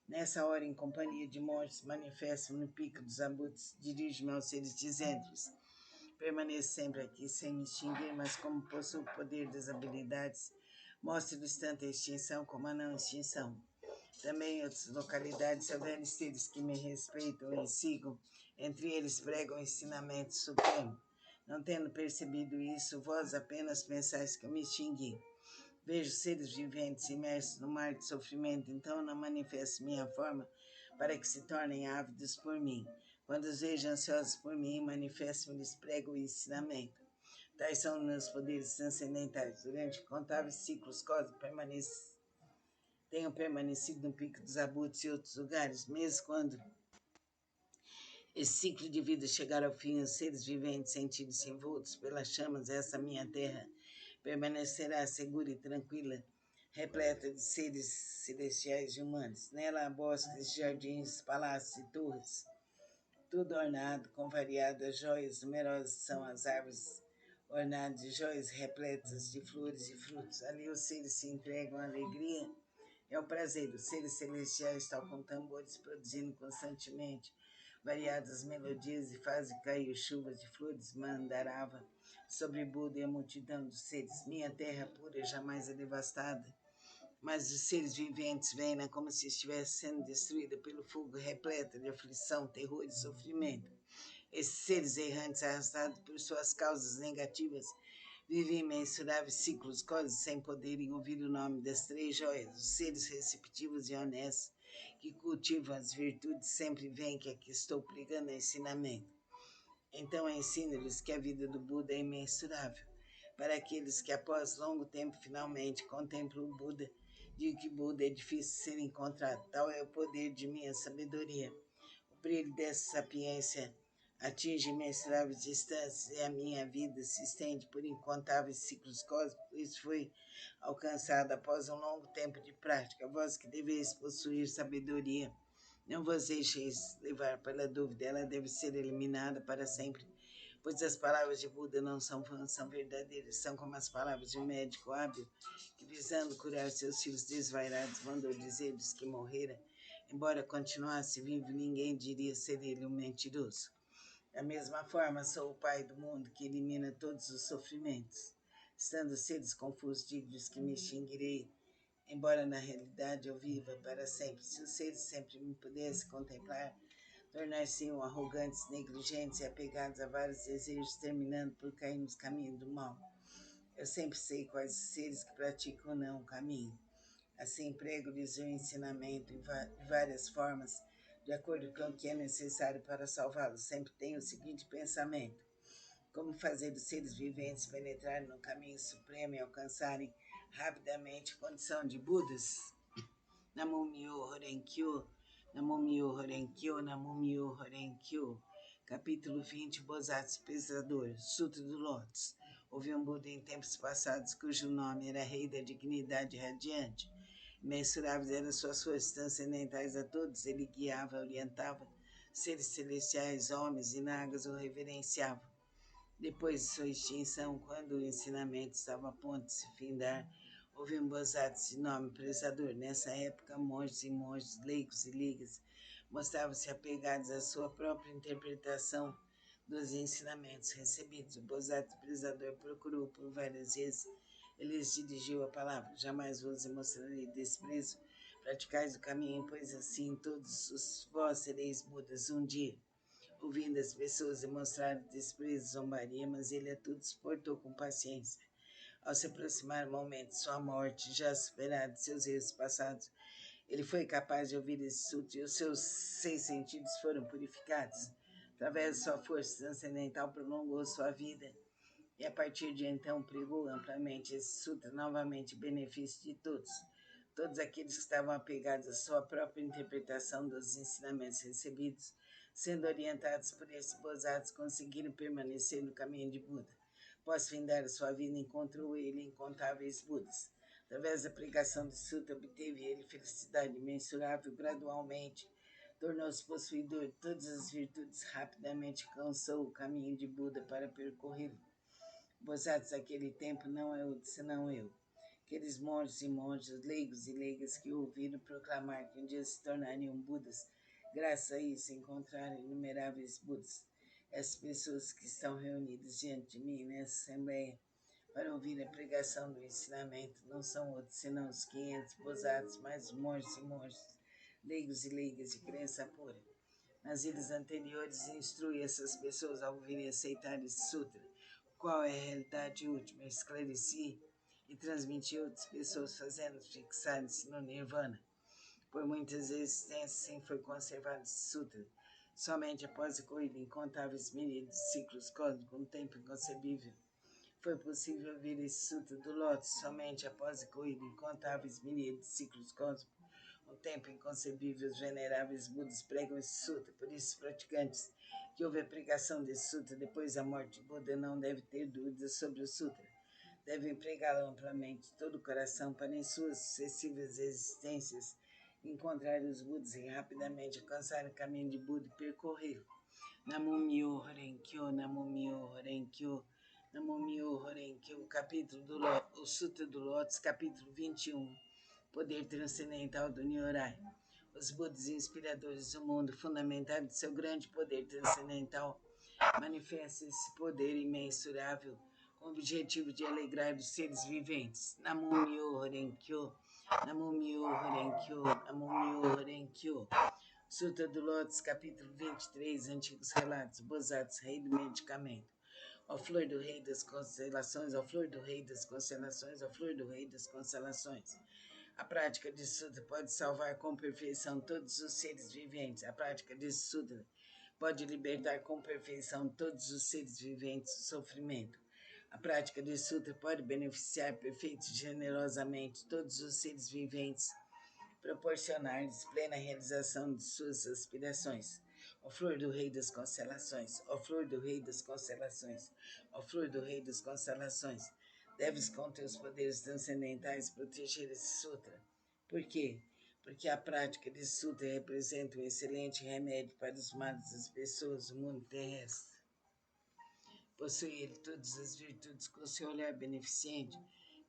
Nessa hora, em companhia de monges, manifestam no pico dos abutres, dirijo-me aos seres dizendo-lhes: permaneço sempre aqui, sem me extinguir, mas como possuo o poder das habilidades, mostro-lhes tanto a extinção como a não extinção. Também em outras localidades, se houver seres que me respeitam e sigam, entre eles prego o ensinamento supremo. Não tendo percebido isso, vós apenas pensais que eu me extingui. Vejo seres viventes imersos no mar de sofrimento, então não manifesto minha forma para que se tornem ávidos por mim. Quando os vejo ansiosos por mim, manifesto-lhes prego o ensinamento. Tais são meus poderes transcendentais. Durante incontáveis ciclos cósmicos tenho permanecido no pico dos abutres e outros lugares, mesmo quando esse ciclo de vida chegar ao fim, os seres viventes sentindo-se envoltos pelas chamas dessa minha terra permanecerá segura e tranquila, repleta de seres celestiais e humanos. Nela há bosques, jardins, palácios e torres, tudo ornado com variadas joias. Numerosas são as árvores ornadas de joias repletas de flores e frutos. Ali os seres se entregam à alegria e ao prazer. Os seres celestiais tocam tambores, produzindo constantemente variadas melodias e fazem cair chuvas de flores mandarava sobre Buda e a multidão dos seres. Minha terra pura jamais é devastada, mas os seres viventes veem-na como se estivesse sendo destruída pelo fogo, repleta de aflição, terror e sofrimento. Esses seres errantes, arrastados por suas causas negativas, vivem imensuráveis ciclos cósmicos sem poderem ouvir o nome das três joias. Os seres receptivos e honestos que cultivam as virtudes sempre veem que aqui estou pregando ensinamento. Então ensino-lhes que a vida do Buda é imensurável. Para aqueles que após longo tempo finalmente contemplam o Buda, digo que Buda é difícil de ser encontrado. Tal é o poder de minha sabedoria. O brilho dessa sapiência atinge imensuráveis distâncias e a minha vida se estende por incontáveis ciclos cósmicos. Isso foi alcançado após um longo tempo de prática. Vós que deveis possuir sabedoria, não vos deixeis levar pela dúvida, ela deve ser eliminada para sempre, pois as palavras de Buda não são verdadeiras, são como as palavras de um médico hábil que, visando curar seus filhos desvairados, mandou dizer-lhes que morrera. Embora continuasse vivo, ninguém diria ser ele um mentiroso. Da mesma forma, sou o Pai do mundo que elimina todos os sofrimentos. Estando seres confusos, digo-lhes que me extinguirei, embora na realidade eu viva para sempre. Se os seres sempre me pudessem contemplar, tornar-se-iam arrogantes, negligentes e apegados a vários desejos, terminando por cair nos caminhos do mal. Eu sempre sei quais os seres que praticam não o caminho. Assim, prego-lhes o ensinamento de várias formas, de acordo com o que é necessário para salvá-los. Sempre tenho o seguinte pensamento: como fazer os seres viventes penetrarem no caminho supremo e alcançarem rapidamente a condição de Budas? Namo Myoho Renkyo, Namo Myoho Renkyo, Namo Myoho Renkyo. Capítulo 20, Bosatsu Pesador, Sutra do Lótus. Houve um Buda em tempos passados cujo nome era Rei da Dignidade Radiante. Imensuráveis eram suas forças transcendentais a todos. Ele guiava, orientava seres celestiais, homens e nagas o reverenciavam. Depois de sua extinção, quando o ensinamento estava a ponto de se findar, houve um Bosatsu de nome prezador. Nessa época, monges e monges, leigos e leigas, mostravam-se apegados à sua própria interpretação dos ensinamentos recebidos. O Bosatsu prezador procurou por várias vezes. Ele lhes dirigiu a palavra: jamais vos mostrarei desprezo. Praticais o caminho, pois assim todos vós sereis Budas um dia. Ouvindo as pessoas demonstrar desprezo e zombaria, mas ele a tudo suportou com paciência. Ao se aproximar o momento de sua morte, já superado seus erros passados, ele foi capaz de ouvir esse sutra e os seus 6 sentidos foram purificados. Através de sua força transcendental, prolongou sua vida e a partir de então pregou amplamente esse sutra novamente em benefício de todos. Todos aqueles que estavam apegados à sua própria interpretação dos ensinamentos recebidos, sendo orientados por esses Bodhisattvas, conseguiram permanecer no caminho de Buda. Após findar a sua vida, encontrou ele incontáveis Budas. Através da pregação do sutra, obteve ele felicidade imensurável gradualmente. Tornou-se possuidor de todas as virtudes, rapidamente alcançou o caminho de Buda para percorrê-lo. Bodhisattvas daquele tempo não é outro senão eu. Aqueles monges e monjas, leigos e leigas que ouviram proclamar que um dia se tornariam Budas, graças a isso encontraram inumeráveis Budas. Essas pessoas que estão reunidas diante de mim nessa assembleia para ouvir a pregação do ensinamento não são outros senão os 500 Bodhisattvas, mais monges e monjas, leigos e leigas de crença pura. Nas vidas anteriores, instrui essas pessoas a ouvirem e aceitar esse sutra. Qual é a realidade última? Esclareci e transmiti a outras pessoas, fazendo fixarem-se no Nirvana. Por muitas existências, sim, foi conservado esse sutra. Somente após a corrida incontáveis milhares de ciclos cósmicos, um tempo inconcebível, foi possível ouvir esse sutra do Lótus. Somente após a corrida incontáveis milhares de ciclos cósmicos, um tempo inconcebível, os veneráveis Budas pregam esse sutra. Por isso, os praticantes que ouvem a pregação desse sutra depois da morte de Buda não devem ter dúvidas sobre o sutra. Devem pregá-lo amplamente, todo o coração, para em suas sucessivas existências encontrar os Budas e rapidamente alcançar o caminho de Buda e percorrê-lo. Namo Myoho Renkyo, Namo Myoho Renkyo, Namo Myoho Renkyo, capítulo do Lótus, o Sutra do Lótus, capítulo 21. Poder transcendental do Nyorai. Os Budas inspiradores do mundo, fundamentado de seu grande poder transcendental, manifestam esse poder imensurável com o objetivo de alegrar os seres viventes. Namo Myoho Renkyo, Namo Myoho Renkyo, Namo Myoho Renkyo. Sutra do Lótus, capítulo 23, Antigos Relatos, Bodhisattvas, Rei do Medicamento. Ó flor do Rei das Constelações, ó flor do Rei das Constelações, ó flor do Rei das Constelações. A prática de sutra pode salvar com perfeição todos os seres viventes. A prática de sutra pode libertar com perfeição todos os seres viventes do sofrimento. A prática de sutra pode beneficiar perfeita e generosamente todos os seres viventes, proporcionar-lhes plena realização de suas aspirações. Ó flor do Rei das Constelações, ó flor do Rei das Constelações, ó flor do Rei das Constelações. Deves, com teus poderes transcendentais, proteger esse sutra. Por quê? Porque a prática de sutra representa um excelente remédio para os males das pessoas do mundo terrestre. Possui ele todas as virtudes com seu olhar beneficente,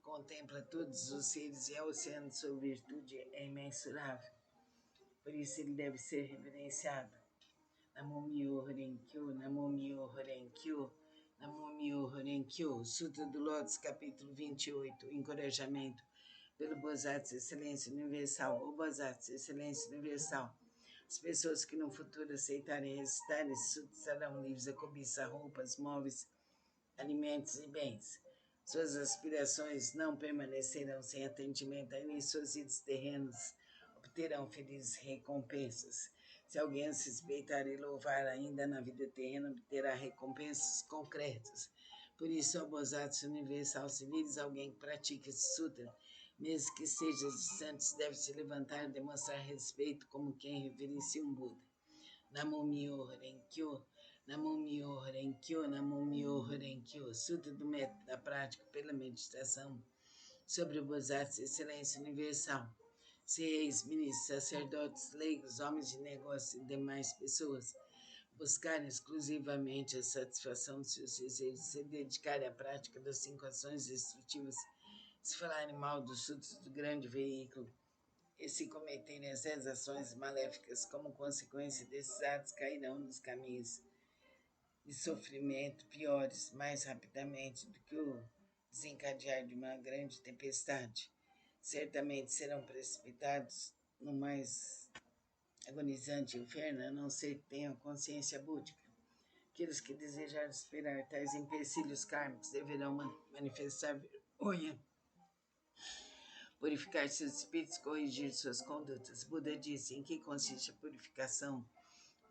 contempla todos os seres e é o oceano de sua virtude é imensurável. Por isso ele deve ser reverenciado. Namo Myoho Renkyo, Namo Myoho Renkyo, Namo Myoho Renkyo. Sutra do Lótus, capítulo 28, encorajamento pelo Bodhisattva Excelência Universal. O Bodhisattva Excelência Universal. As pessoas que no futuro aceitarem recitar esse sutra serão livres da cobiça, roupas, móveis, alimentos e bens. Suas aspirações não permanecerão sem atendimento, aí em suas vidas terrenas obterão felizes recompensas. Se alguém se respeitar e louvar ainda na vida terrena, obterá recompensas concretas. Por isso, ó Bodhisattva Universal, se vires alguém que pratica esse sutra, mesmo que seja distante, deve se levantar e demonstrar respeito como quem reverencia um Buda. Namo Myoho Renkyo, Namo Myoho Renkyo, Namo Myoho Renkyo. Sutra do método da prática pela meditação sobre o Bodhisattva Excelência Universal. Se reis, ministros, sacerdotes, leigos, homens de negócio e demais pessoas, buscar exclusivamente a satisfação dos seus desejos, se dedicar à prática das 5 ações destrutivas, se falarem mal dos frutos do grande veículo e se cometerem as 10 ações maléficas, como consequência desses atos, cairão nos caminhos de sofrimento piores mais rapidamente do que o desencadear de uma grande tempestade. Certamente serão precipitados no mais agonizante inferno, a não ser que tenham consciência búdica. Aqueles que desejarem superar tais empecilhos kármicos deverão manifestar vergonha, purificar seus espíritos, corrigir suas condutas. Buda disse: em que consiste a purificação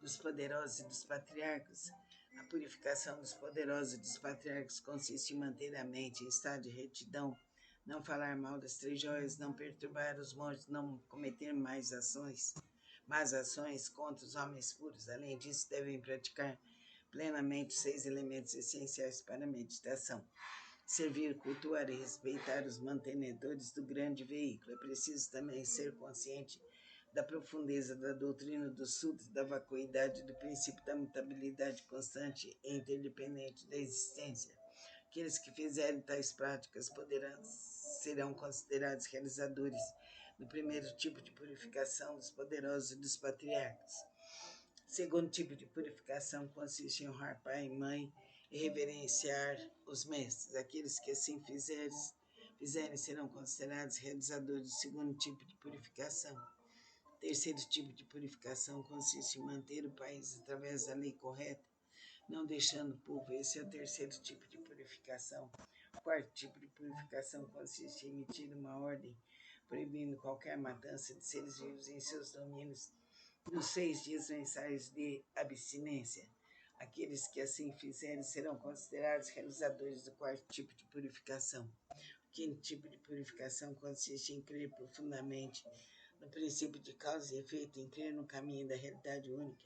dos poderosos e dos patriarcas? A purificação dos poderosos e dos patriarcas consiste em manter a mente em estado de retidão, não falar mal das 3 joias, não perturbar os monges, não cometer más ações contra os homens puros. Além disso, devem praticar plenamente os 6 elementos essenciais para a meditação. Servir, cultuar e respeitar os mantenedores do grande veículo. É preciso também ser consciente da profundeza da doutrina do Sutra, da vacuidade do princípio da mutabilidade constante e interdependente da existência. Aqueles que fizerem tais práticas serão considerados realizadores do primeiro tipo de purificação dos poderosos e dos patriarcas. O segundo tipo de purificação consiste em honrar pai e mãe e reverenciar os mestres. Aqueles que assim fizerem serão considerados realizadores do segundo tipo de purificação. O terceiro tipo de purificação consiste em manter o país através da lei correta, não deixando povo. Esse é o terceiro tipo de purificação. O quarto tipo de purificação consiste em emitir uma ordem proibindo qualquer matança de seres vivos em seus domínios nos 6 dias mensais de abstinência. Aqueles que assim fizerem serão considerados realizadores do quarto tipo de purificação. O quinto tipo de purificação consiste em crer profundamente no princípio de causa e efeito, em crer no caminho da realidade única,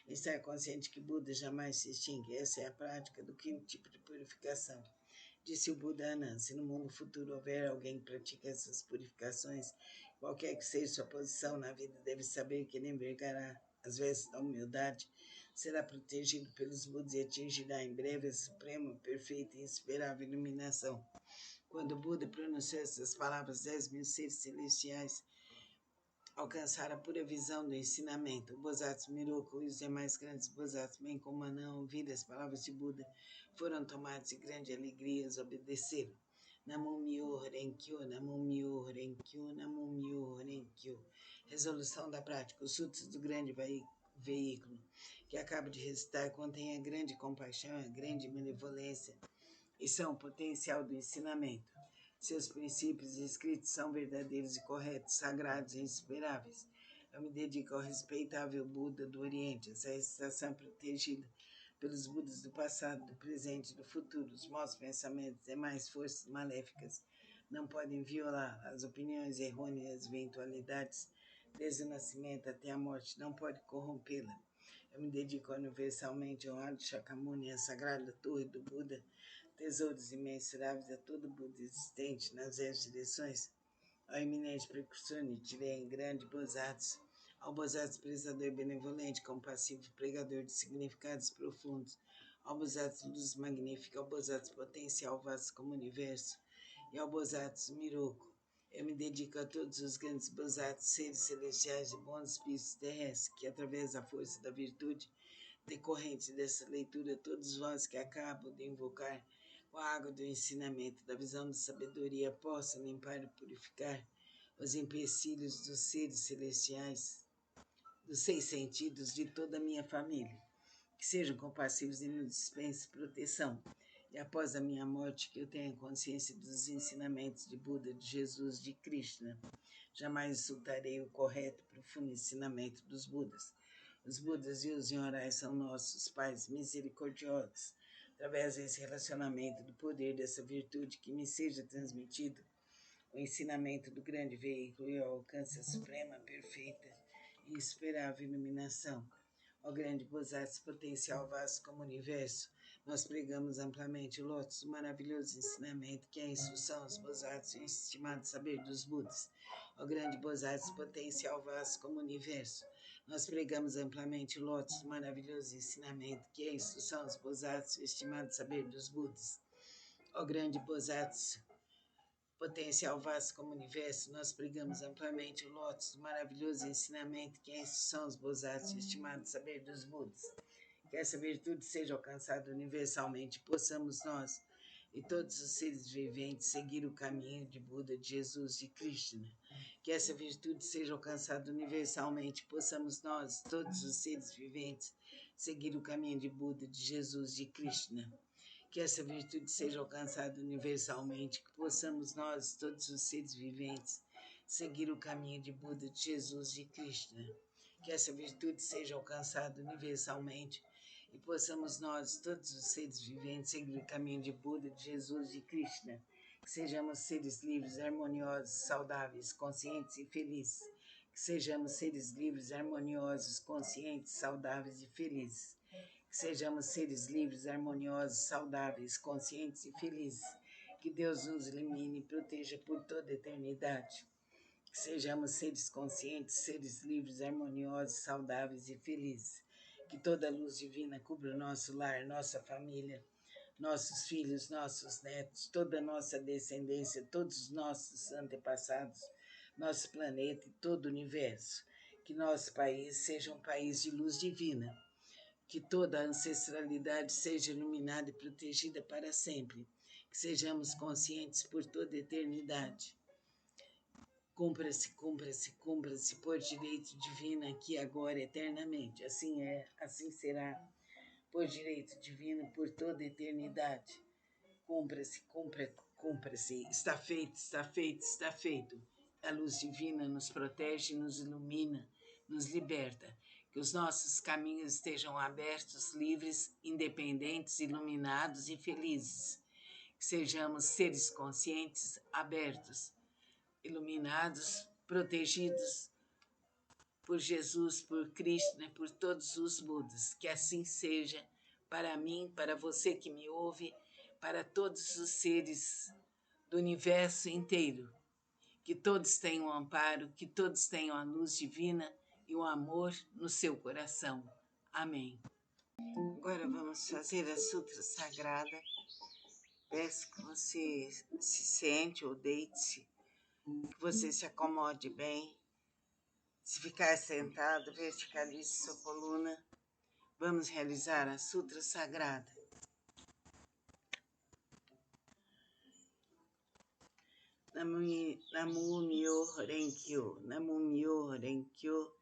estar consciente que Buda jamais se extingue. Essa é a prática do quinto tipo de purificação. Disse o Buda a Ananda: se no mundo futuro houver alguém que pratique essas purificações, qualquer que seja sua posição na vida, deve saber que ele envergará as vestes da humildade, será protegido pelos Budas e atingirá em breve a suprema, perfeita e insuperável iluminação. Quando o Buda pronunciou essas palavras, 10.000 seres celestiais alcançaram a pura visão do ensinamento. O Bosatsu Miroku e os demais grandes Bosatsu, bem como Anã, ouvindo as palavras de Buda, foram tomados de grande alegria e obedeceram. Namo Myo Renkyo, Namo Myo Renkyo, Namo Myo Renkyo. Resolução da prática. Os sutras do grande veículo que acabo de recitar contém a grande compaixão, a grande benevolência e são o potencial do ensinamento. Seus princípios escritos são verdadeiros e corretos, sagrados e insuperáveis. Eu me dedico ao respeitável Buda do Oriente, essa estação protegida pelos Budas do passado, do presente e do futuro. Os maus pensamentos e demais forças maléficas não podem violar as opiniões errôneas e as eventualidades, desde o nascimento até a morte, não pode corrompê-la. Eu me dedico universalmente ao honrado Shakyamuni, a sagrada torre do Buda, tesouros imensuráveis a todo Buda existente nas 10 direções, ao eminente precursor Nichiren, grande Bosatsu, ao Bosatsu prezador benevolente, compassivo, pregador de significados profundos, ao Bosatsu luz magnífica, ao Bosatsu potencial vasto como o universo, e ao Bosatsu Miroku. Eu me dedico a todos os grandes Bosatsu, seres celestiais e bons espíritos terrestres, que através da força da virtude decorrente dessa leitura, todos vós que acabam de invocar com a água do ensinamento, da visão da sabedoria, possam limpar e purificar os empecilhos dos seres celestiais, dos 6 sentidos de toda a minha família, que sejam compassivos e me dispensem proteção. E após a minha morte, que eu tenha consciência dos ensinamentos de Buda, de Jesus, de Krishna. Jamais insultarei o correto e profundo ensinamento dos Budas. Os Budas e os Nyorais são nossos pais misericordiosos. Através desse relacionamento, do poder dessa virtude, que me seja transmitido o ensinamento do grande veículo e eu alcance a suprema, perfeita e insuperável iluminação. Ó grande Bosatsu, potencial vasto como o universo, nós pregamos amplamente o lótus do maravilhoso ensinamento que é a instrução aos Bosatsu e o estimado saber dos Budas. Ó grande Bosatsu, potencial vasto como o universo, Nós pregamos amplamente Lotus, maravilhoso ensinamento, que é a instrução dos Bosatsu, estimado saber dos Budas. Ó grande Bosatsu, potencial vasto como o universo, nós pregamos amplamente o Lotus, maravilhoso ensinamento, que é a instrução dos Bosatsu, estimado saber dos Budas. Que essa virtude seja alcançada universalmente, possamos nós e todos os seres viventes seguir o caminho de Buda, de Jesus, de Krishna. Que essa virtude seja alcançada universalmente, possamos nós, todos os seres viventes, seguir o caminho de Buda, de Jesus, de Krishna. Que essa virtude seja alcançada universalmente, que possamos nós, todos os seres viventes, seguir o caminho de Buda, de Jesus, de Krishna. Que essa virtude seja alcançada universalmente e possamos nós, todos os seres viventes, seguir o caminho de Buda, de Jesus, de Krishna. Que sejamos seres livres, harmoniosos, saudáveis, conscientes e felizes. Que sejamos seres livres, harmoniosos, conscientes, saudáveis e felizes. Que sejamos seres livres, harmoniosos, saudáveis, conscientes e felizes. Que Deus nos ilumine e proteja por toda a eternidade. Que sejamos seres conscientes, seres livres, harmoniosos, saudáveis e felizes. Que toda a luz divina cubra o nosso lar, nossa família, nossos filhos, nossos netos, toda a nossa descendência, todos os nossos antepassados, nosso planeta e todo o universo. Que nosso país seja um país de luz divina. Que toda a ancestralidade seja iluminada e protegida para sempre. Que sejamos conscientes por toda a eternidade. Cumpra-se, cumpra-se, cumpra-se por direito divino aqui, agora, eternamente. Assim é, assim será, por direito divino, por toda a eternidade. Cumpra-se, cumpra-se. Está feito, está feito, está feito. A luz divina nos protege, nos ilumina, nos liberta. Que os nossos caminhos estejam abertos, livres, independentes, iluminados e felizes. Que sejamos seres conscientes, abertos, iluminados, protegidos por Jesus, por Krishna, por todos os Budas. Que assim seja para mim, para você que me ouve, para todos os seres do universo inteiro. Que todos tenham amparo, que todos tenham a luz divina e o amor no seu coração. Amém. Agora vamos fazer a Sutra Sagrada. Peço que você se sente ou deite-se, que você se acomode bem. Se ficar sentado, verticalize sua coluna. Vamos realizar a Sutra Sagrada. Namu Myo Renkyo, Namu Myo Renkyo,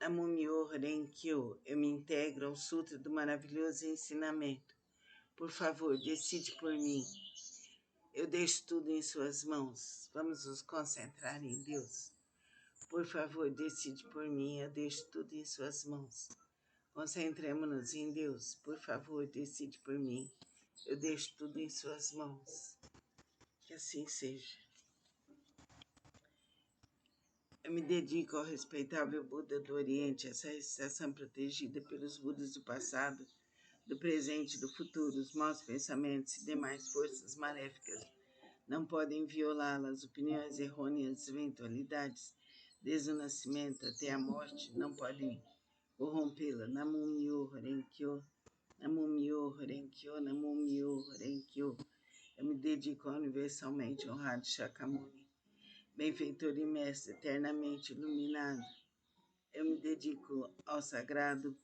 Namu Myo Renkyo. Eu me integro ao Sutra do maravilhoso ensinamento. Por favor, decide por mim. Eu deixo tudo em suas mãos. Vamos nos concentrar em Deus. Por favor, decide por mim. Eu deixo tudo em suas mãos. Concentremos-nos em Deus. Por favor, decide por mim. Eu deixo tudo em suas mãos. Que assim seja. Eu me dedico ao respeitável Buda do Oriente, essa recitação protegida pelos Budas do passado, do presente e do futuro. Os maus pensamentos e demais forças maléficas não podem violá-la. As opiniões errôneas, eventualidades, desde o nascimento até a morte, não podem corrompê-la. Namu Myo Renkyo, Namu Myo Renkyo, Namu Myo Renkyo. Eu me dedico ao universalmente honrado Shakyamuni, benfeitor e mestre eternamente iluminado. Eu me dedico ao sagrado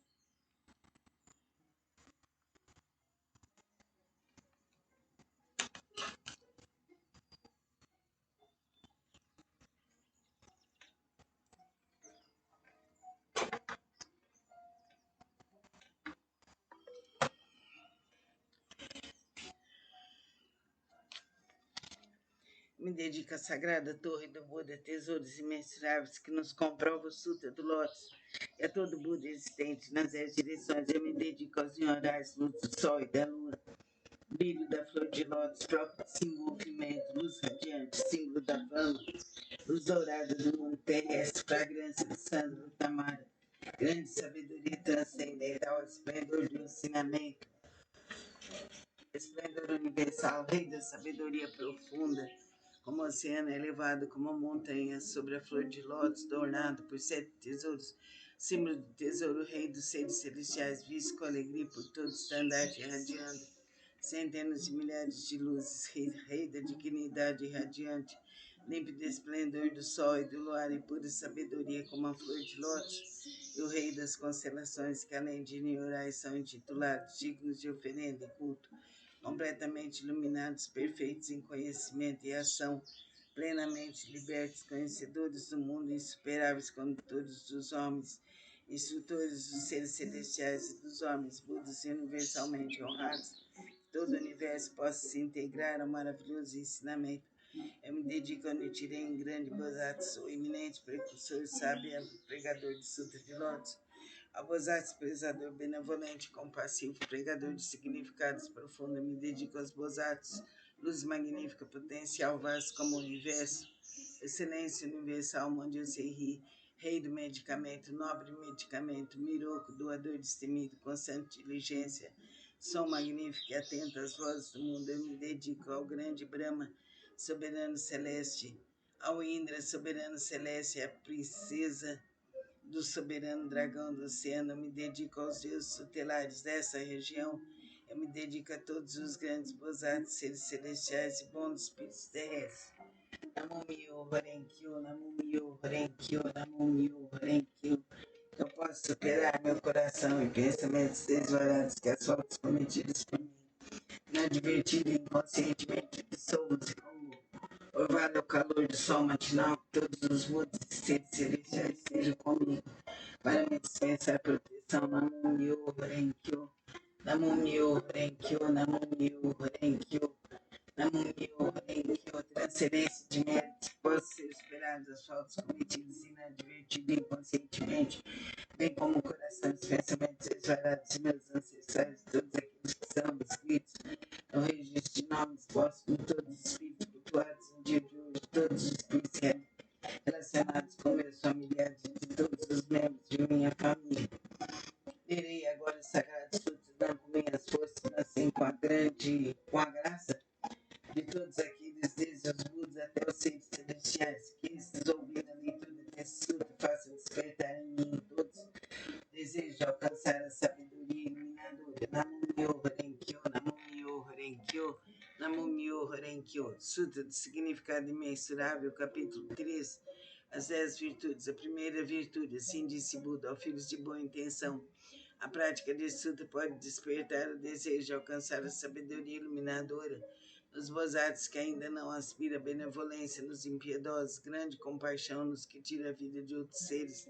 Me dedico à sagrada torre do Buda, tesouros imensuráveis que nos comprova o Sutra do Lótus e a todo Buda existente nas 10 direções. Eu me dedico aos senhorais, luz do sol e da lua, brilho da flor de lótus, próprio desenvolvimento, luz radiante, símbolo da fama, luz dourada do mundo terrestre, fragrância do sândalo tamara, grande sabedoria transcendental, esplendor do ensinamento, esplendor universal, rei da sabedoria profunda, como o oceano é elevado como a montanha, sobre a flor de lótus, adornado por 7 tesouros, símbolo do tesouro, rei dos seres celestiais, visto com alegria por todo estandarte irradiando, centenas de milhares de luzes, rei da dignidade irradiante, límpido esplendor do sol e do luar e pura sabedoria como a flor de lótus, e o rei das constelações, que além de Niorais são intitulados dignos de oferenda e culto, completamente iluminados, perfeitos em conhecimento e ação, plenamente libertos, conhecedores do mundo, insuperáveis condutores dos homens, instrutores dos seres celestiais e dos homens, Budas universalmente honrados, que todo o universo possa se integrar ao maravilhoso ensinamento. Eu me dedico a Nichiren, grande Bosatsu, eminente precursor, sábio e pregador de Sutra de Lótus, ao Bosatsu, prezador benevolente, compassivo, pregador de significados profundos, me dedico aos Bosatsu, luz magnífica, potencial vasto como o universo, excelência universal, onde eu sei rir, rei do medicamento, nobre medicamento, miroco, doador destemido, constante diligência, som magnífico e atento às vozes do mundo, eu me dedico ao grande Brahma, soberano celeste, ao Indra, soberano celeste, à princesa do soberano dragão do oceano, eu me dedico aos deuses tutelares dessa região, eu me dedico a todos os grandes bosatos, seres celestiais e bons espíritos terrestres. Namo Myo Horenkyo, Namo Myo Horenkyo, Namo Myo Horenkyo. Eu posso superar meu coração e pensamentos desvarados que as faltas cometidas por mim, inadvertido e inconscientemente dissolvo-se como orvalho ao calor do sol matinal, que todos os mundos e seres celestiais estejam comigo para me dispensar proteção. Namo Myo Horenkyo, Namo Myo Horenkyo, Namo Myo Horenkyo, Namo Myo Horenkyo, transferência de méritos que possam ser esperados as faltas cometidas inadvertido e inconscientemente, bem como o coração dos pensamentos desvarados de meus ancestrais, todos aqueles que são inscritos no registro de nomes postos em todos os espíritos cultuados no dia de hoje, todos os espíritos relacionados com meus familiares e de todos os membros de minha família. Lerei agora os sagrados frutos, dando com minhas forças, assim com a graça de todos aqueles, desde os Budas até os seres celestiais, que esses ouvindo a leitura desse sutra façam despertar em mim todos desejo de alcançar a sabedoria iluminadora. Namo Myo Horenkyo, Namo Myo Horenkyo, Namo Myo Horenkyo. Sutra de significado imensurável, capítulo 3. As 10 virtudes. A primeira virtude, assim disse Buda, ó filhos de boa intenção. A prática desse sutra pode despertar o desejo de alcançar a sabedoria iluminadora nos bozatos que ainda não aspiram à benevolência, nos impiedosos, grande compaixão nos que tira a vida de outros seres,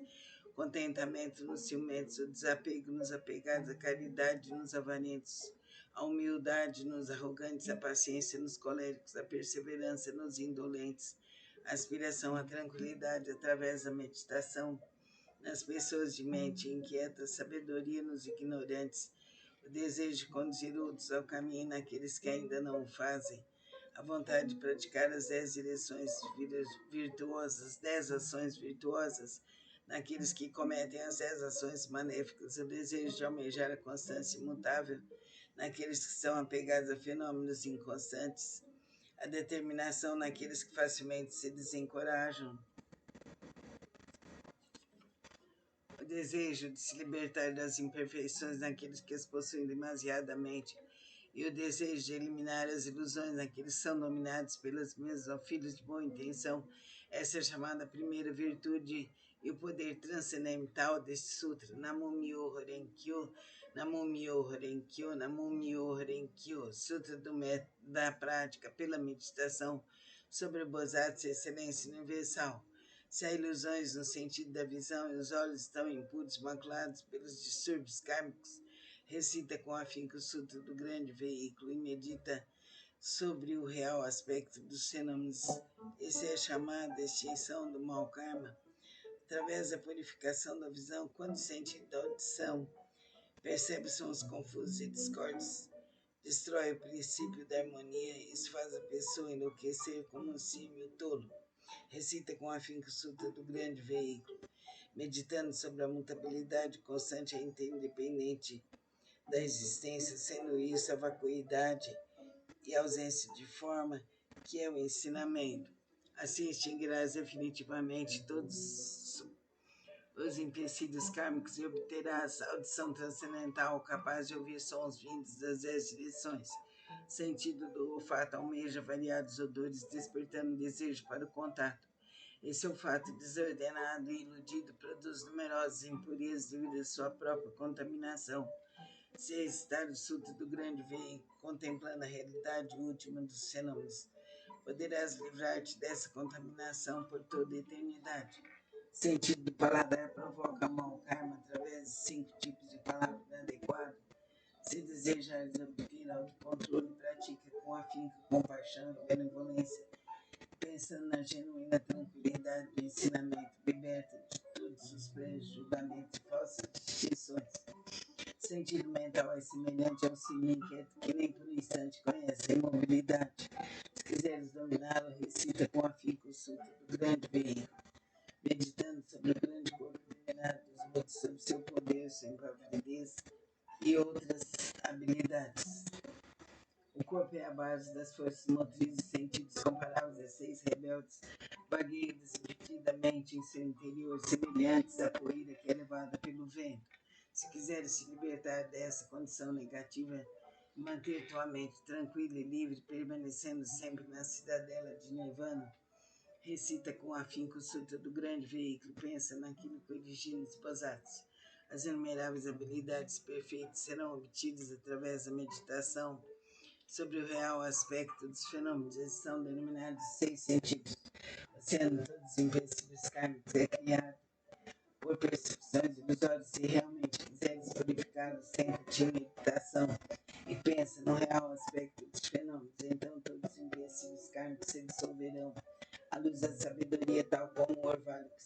contentamento nos ciumentos, o desapego nos apegados, a caridade nos avarentos, a humildade nos arrogantes, a paciência nos coléricos, a perseverança nos indolentes, a aspiração à tranquilidade através da meditação nas pessoas de mente inquieta, a sabedoria nos ignorantes, o desejo de conduzir outros ao caminho naqueles que ainda não o fazem, a vontade de praticar as 10 direções virtuosas, 10 ações virtuosas, naqueles que cometem as 10 ações maléficas, o desejo de almejar a constância imutável, naqueles que são apegados a fenômenos inconstantes, a determinação naqueles que facilmente se desencorajam, o desejo de se libertar das imperfeições naqueles que as possuem demasiadamente, e o desejo de eliminar as ilusões naqueles que são dominados pelas mesmas filhos de boa intenção. Essa é chamada primeira virtude e o poder transcendental deste sutra. Namo Myo Horenkyo, Namo Myo Horenkyo, Namo Myo Horenkyo. Sutra da prática pela meditação sobre o Bosatsu, excelência universal. Se há ilusões no sentido da visão e os olhos estão impuros, maculados pelos distúrbios kármicos, recita com afinco o sutra do grande veículo e medita sobre o real aspecto dos fenômenos. Essa é a chamada extinção do mau karma. Através da purificação da visão, quando o sentido da audição percebe sons confusos e discordes, destrói o princípio da harmonia, isso faz a pessoa enlouquecer como um símio tolo. Recita com afinco o sutra do grande veículo, meditando sobre a mutabilidade constante e interdependente da existência, sendo isso a vacuidade e a ausência de forma que é o ensinamento. Assim extinguirás definitivamente todos os empecilhos kármicos e obterás audição transcendental capaz de ouvir sons vindos das 10 direções. Sentido do olfato almeja variados odores, despertando desejo para o contato. Esse olfato desordenado e iludido produz numerosas impurezas devido à sua própria contaminação. Se estar o sulto do grande veículo, contemplando a realidade última dos fenômenos, poderás livrar-te dessa contaminação por toda a eternidade. Sentido do paladar provoca mau karma através de 5 tipos de palavra inadequada. Se desejares obter autocontrole, pratica com afinco, compaixão e benevolência, pensando na genuína tranquilidade do ensinamento, liberta de todos os pré-julgamentos e falsas distinções. Sentido mental é semelhante ao sininho inquieto que nem por um instante conhece a imobilidade. Se quiseres dominá-lo, recita com afinco o sulto do grande veículo, meditando sobre o grande corpo iluminado dos mundos, sobre seu poder, sua impavidez e outras habilidades. O corpo é a base das forças motrizes e sentidos comparáveis a 6 rebeldes, vagueiam divertidamente em seu interior, semelhantes à poeira que é levada pelo vento. Se quiseres se libertar dessa condição negativa e manter tua mente tranquila e livre, permanecendo sempre na cidadela de Nirvana, recita com afinco o sutra do grande veículo, pensa naquilo que origina os Bodhisattvas. As inumeráveis habilidades perfeitas serão obtidas através da meditação sobre o real aspecto dos fenômenos. Eles são denominados 6 sentidos. Oceano dos empecilhos kármicos é criado por percepções ilusórias. Se realmente quiseres purificá-lo, senta-te em meditação e pensa no real aspecto dos fenômenos. Então todos os empecilhos kármicos se dissolverão à luz da sabedoria, tal como o orvalho que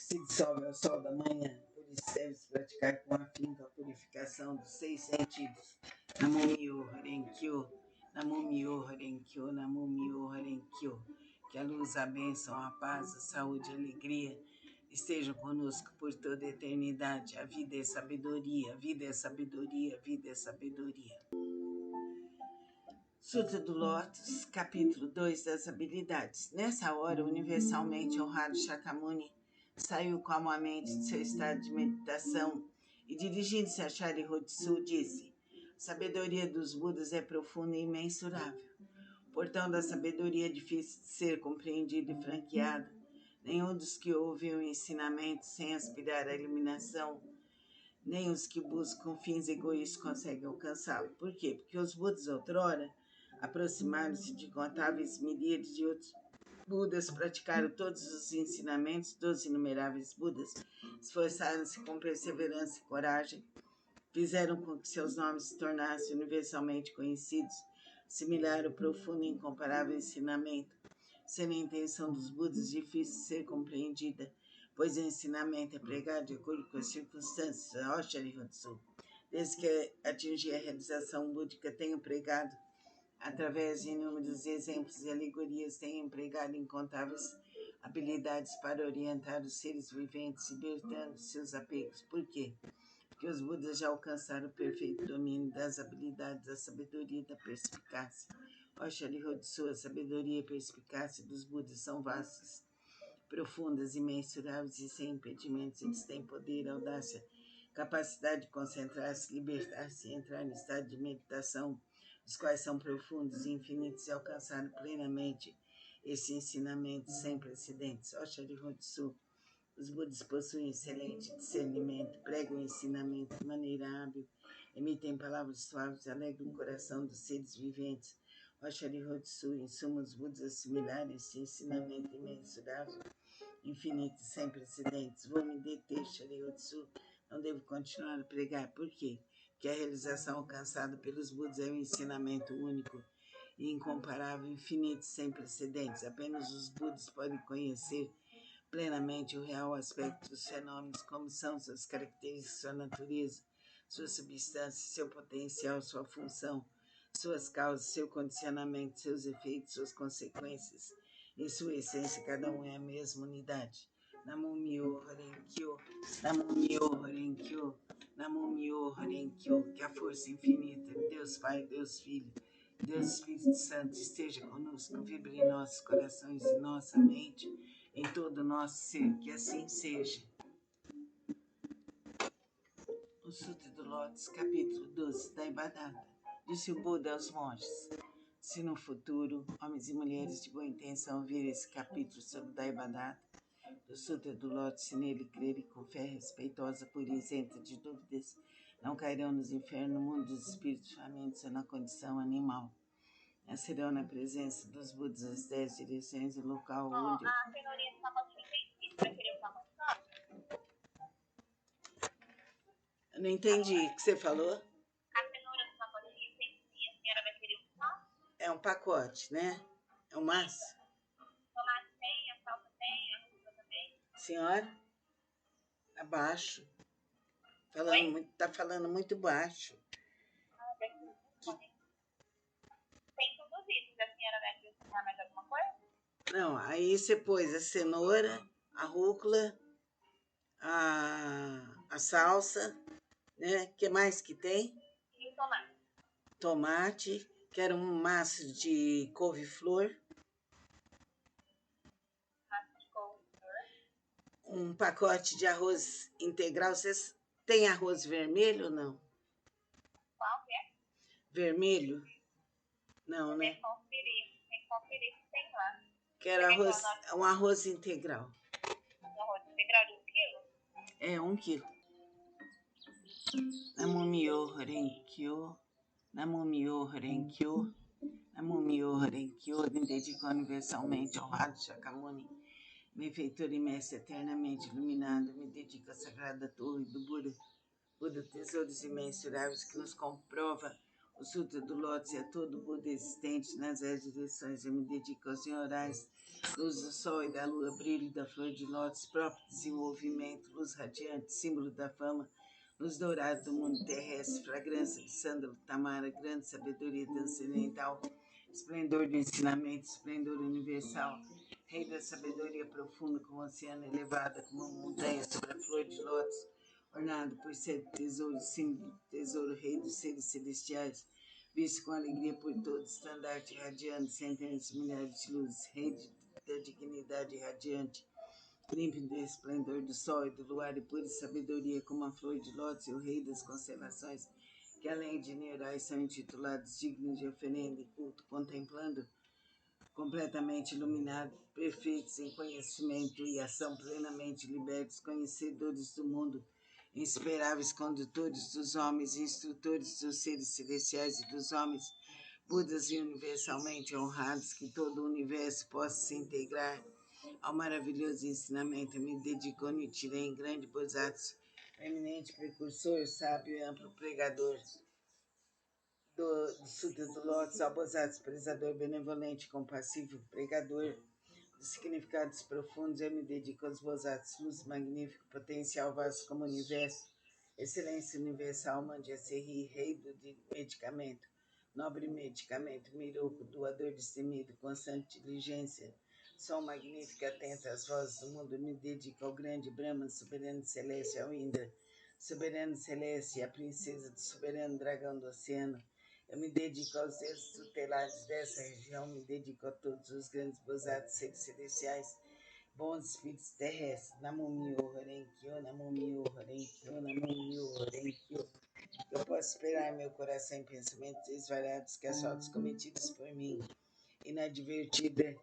se dissolve ao sol da manhã. Por isso deves praticar com afinco a purificação dos 6 sentidos. Namo Myoho Renge-kyo, Namo Myoho Renge-kyo, Namo Myoho Renge-kyo. Que a luz, a bênção, a paz, a saúde e a alegria estejam conosco por toda a eternidade. A vida é sabedoria, a vida é sabedoria, a vida é sabedoria. Sutra do Lótus, capítulo 2 das habilidades. Nessa hora, universalmente honrado Shakyamuni saiu calmamente de seu estado de meditação e, dirigindo-se a Sharihatsu, disse: a sabedoria dos Budas é profunda e imensurável. O portão da sabedoria é difícil de ser compreendido e franqueado. Nenhum dos que ouvem o ensinamento sem aspirar à iluminação, nem os que buscam fins egoístas conseguem alcançá-lo. Por quê? Porque os Budas outrora aproximaram-se de incontáveis miríades de outros Budas, praticaram todos os ensinamentos dos inumeráveis Budas, esforçaram-se com perseverança e coragem, fizeram com que seus nomes se tornassem universalmente conhecidos, assimilaram o profundo e incomparável ensinamento. Sendo a intenção dos Budas difícil de ser compreendida, pois o ensinamento é pregado de acordo com as circunstâncias, desde que atingi a realização búdica, tenho pregado através de inúmeros exemplos e alegorias, tenho empregado incontáveis habilidades para orientar os seres viventes, libertando seus apegos. Por quê? Porque os Budas já alcançaram o perfeito domínio das habilidades da sabedoria e da perspicácia. Ó Sharihatsu, a sabedoria e a perspicácia dos Budas são vastas, profundas, imensuráveis e sem impedimentos. Eles têm poder, audácia, capacidade de concentrar-se, libertar-se e entrar no estado de meditação, os quais são profundos e infinitos, e alcançaram plenamente esse ensinamento sem precedentes. Ó Sharihatsu, os Budas possuem excelente discernimento, pregam o ensinamento de maneira hábil, emitem palavras suaves, alegram o coração dos seres viventes. Ó Sharihatsu, em suma, os Budas assimilaram esse ensinamento imensurável, infinito e sem precedentes. Vou me deter, Sharihatsu, não devo continuar a pregar. Por quê? Porque a realização alcançada pelos Budas é um ensinamento único e incomparável, infinito e sem precedentes. Apenas os Budas podem conhecer plenamente o real aspecto dos fenômenos, como são suas características, sua natureza, sua substância, seu potencial, sua função, suas causas, seu condicionamento, seus efeitos, suas consequências. Em sua essência, cada um é a mesma unidade. Namo Myoho Renge-kyo, Namo Myoho Renge-kyo, Namo Myoho Renge-kyo. Que a força infinita, Deus Pai, Deus Filho Deus Espírito Santo esteja conosco, vibre em nossos corações e nossa mente, em todo o nosso ser, que assim seja. O Sutra do Lótus, capítulo 12, da Ibadata. Disse o Buda aos monges: se no futuro homens e mulheres de boa intenção ouvirem esse capítulo sobre o Daibadata, do Sutra do Lótus, se nele crerem com fé respeitosa, pura e isenta de dúvidas, não cairão nos infernos, no mundo dos espíritos famintos ou na condição animal. Nascerão na presença dos Budas as 10 direções e local Ó, onde... a cenourinha do pacotinho tem sim. Você vai querer o pacote só? Eu não entendi o que você falou. A cenoura do pacotinho tem sim. A senhora vai querer um só? É um pacote, né? É um maço. Tomate tem, a salsa tem, a rúcula também. Senhora, abaixo. Oi? Tá falando muito baixo. Ah, tem tudo isso. A senhora vai acrescentar mais alguma coisa? Não, aí você pôs a cenoura, a rúcula, a salsa, né? O que mais que tem? E o tomate? Tomate, quero um maço de couve-flor, Massa de couve-flor. um pacote de arroz integral. Vocês têm arroz vermelho ou não? Qual que é? Vermelho? Não, Tem né? que conferir. Tem que conferir se tem lá. Quero Você quer que eu anote um arroz integral. o arroz integral de 1 quilo? É, 1 quilo. Namumyo Renkyo, Namumyo Renkyo, Namumyo Renkyo, me dedico universalmente ao Rato Shakyamuni, benfeitor e mestre eternamente iluminado, me dedico à sagrada torre do Buda, Buda, tesouros imensuráveis que nos comprova o Sutra do Lótus e a todo Buda existente nas 10 direções. Eu me dedico aos senhorais, luz do sol e da lua, brilho da flor de lótus, próprio desenvolvimento, luz radiante, símbolo da fama, luz dourada do mundo terrestre, fragrância de sândalo, tamara, grande sabedoria transcendental, esplendor do ensinamento, esplendor universal, rei da sabedoria profunda, como o oceano elevada, como uma montanha sobre a flor de lótus, ornado por 7 tesouros, símbolo, tesouro, rei dos seres celestiais, visto com alegria por todos, estandarte radiante, centenas de milhares de luzes, rei da dignidade radiante, límpido do esplendor do sol e do luar e pura sabedoria, como a flor de lótus e o rei das constelações, que além de neurais são intitulados dignos de oferenda e culto, contemplando completamente iluminados, perfeitos em conhecimento e ação, plenamente libertos, conhecedores do mundo, insuperáveis condutores dos homens, instrutores dos seres celestiais e dos homens, Budas e universalmente honrados, que todo o universo possa se integrar ao maravilhoso ensinamento. Eu me dedico a Nichiren, grande Bosatsu, eminente precursor, sábio e amplo pregador do Sutra do Lótus, ao Bosatsu, prezador benevolente, compassivo, pregador dos significados profundos. Eu me dedico aos Bosatsus, luz magnífico, potencial vasto como universo, excelência universal, Mandya Serri, rei do medicamento, nobre medicamento, Miruko, doador destemido, constante diligência, som magnífico, atento às vozes do mundo. Me dedico ao grande Brahma, soberano celeste, ao Indra, soberano celeste, a princesa do soberano dragão do oceano. Eu me dedico aos deuses tutelares dessa região, me dedico a todos os grandes bozados, seres celestiais, bons espíritos terrestres. Namo Myoho Renkyo, Namo Myoho Renkyo, Namo Myoho Renkyo. Eu posso esperar meu coração em pensamentos desvariados que as faltas cometidas por mim, inadvertida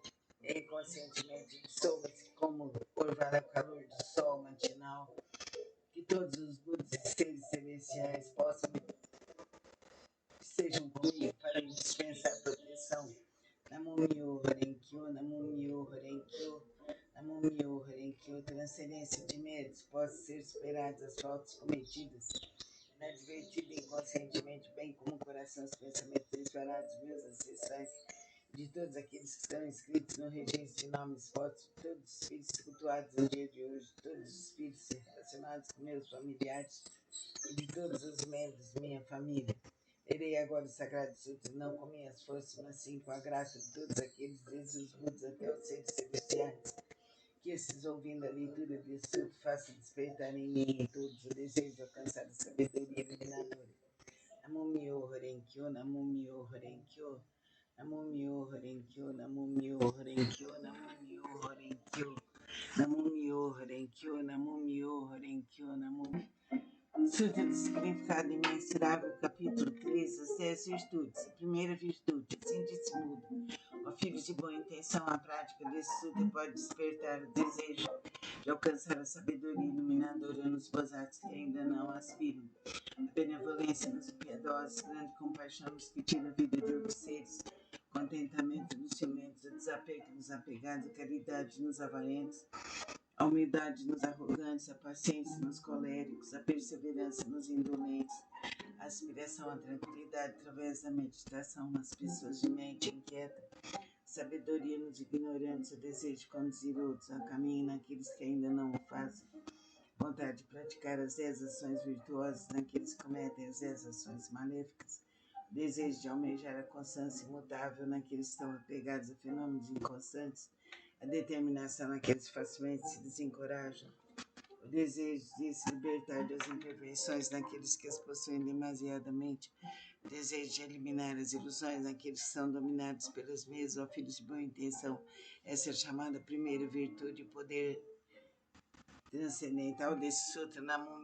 e inconscientemente, dissolva-se como orvalho ao calor do sol matinal. Que todos os budas e seres celestiais possam estejam comigo para me dispensar proteção. Namo Myoho Renkyo, Namo Myoho Renkyo, Namo Myoho Renkyo. Transcendência de méritos possa ser superadas as faltas cometidas, inadvertida e inconscientemente, bem como o coração, os pensamentos disparados, meus ancestrais, de todos aqueles que estão inscritos no registro de nomes votos, todos os espíritos cultuados no dia de hoje, todos os espíritos relacionados com meus familiares e de todos os membros de minha família. Lerei agora o Sagrado Sutra, não com minhas forças, mas sim com a graça de todos aqueles, desde os Budas até os seres celestiais, que esses, ouvindo a leitura desse sutra, façam despertar em mim e em todos o desejo de alcançar a sabedoria iluminadora. Namumyo Horenkyo, Namumyo Horenkyo, Namumyo Horenkyo, Namumyo Horenkyo, Namumyo Horenkyo, Namumyo Horenkyo, Namumyo Horenkyo, Namumyo. Sutra do Significado Imensurável, capítulo 13, acesso e estudos. Primeira virtude, assim disse Buda. Ó filhos de boa intenção, a prática desse sutra pode despertar o desejo de alcançar a sabedoria iluminadora nos bozatos que ainda não aspiram. A benevolência nos piedosos, grande compaixão nos que tira a vida de outros seres, contentamento nos ciumentos, o desapego nos apegados, a caridade nos avarentos, a humildade nos arrogantes, a paciência nos coléricos, a perseverança nos indolentes, a aspiração à tranquilidade através da meditação nas pessoas de mente inquieta, a sabedoria nos ignorantes, o desejo de conduzir outros ao caminho naqueles que ainda não o fazem, vontade de praticar as 10 ações virtuosas naqueles que cometem as 10 ações maléficas, o desejo de almejar a constância imutável naqueles que estão apegados a fenômenos inconstantes, a determinação naqueles que facilmente se desencorajam, o desejo de se libertar das imperfeições naqueles que as possuem demasiadamente, o desejo de eliminar as ilusões naqueles que são dominados pelas mesmas, ó filhos de boa intenção. Essa é a chamada primeira virtude, o poder transcendental desse sutra, Namum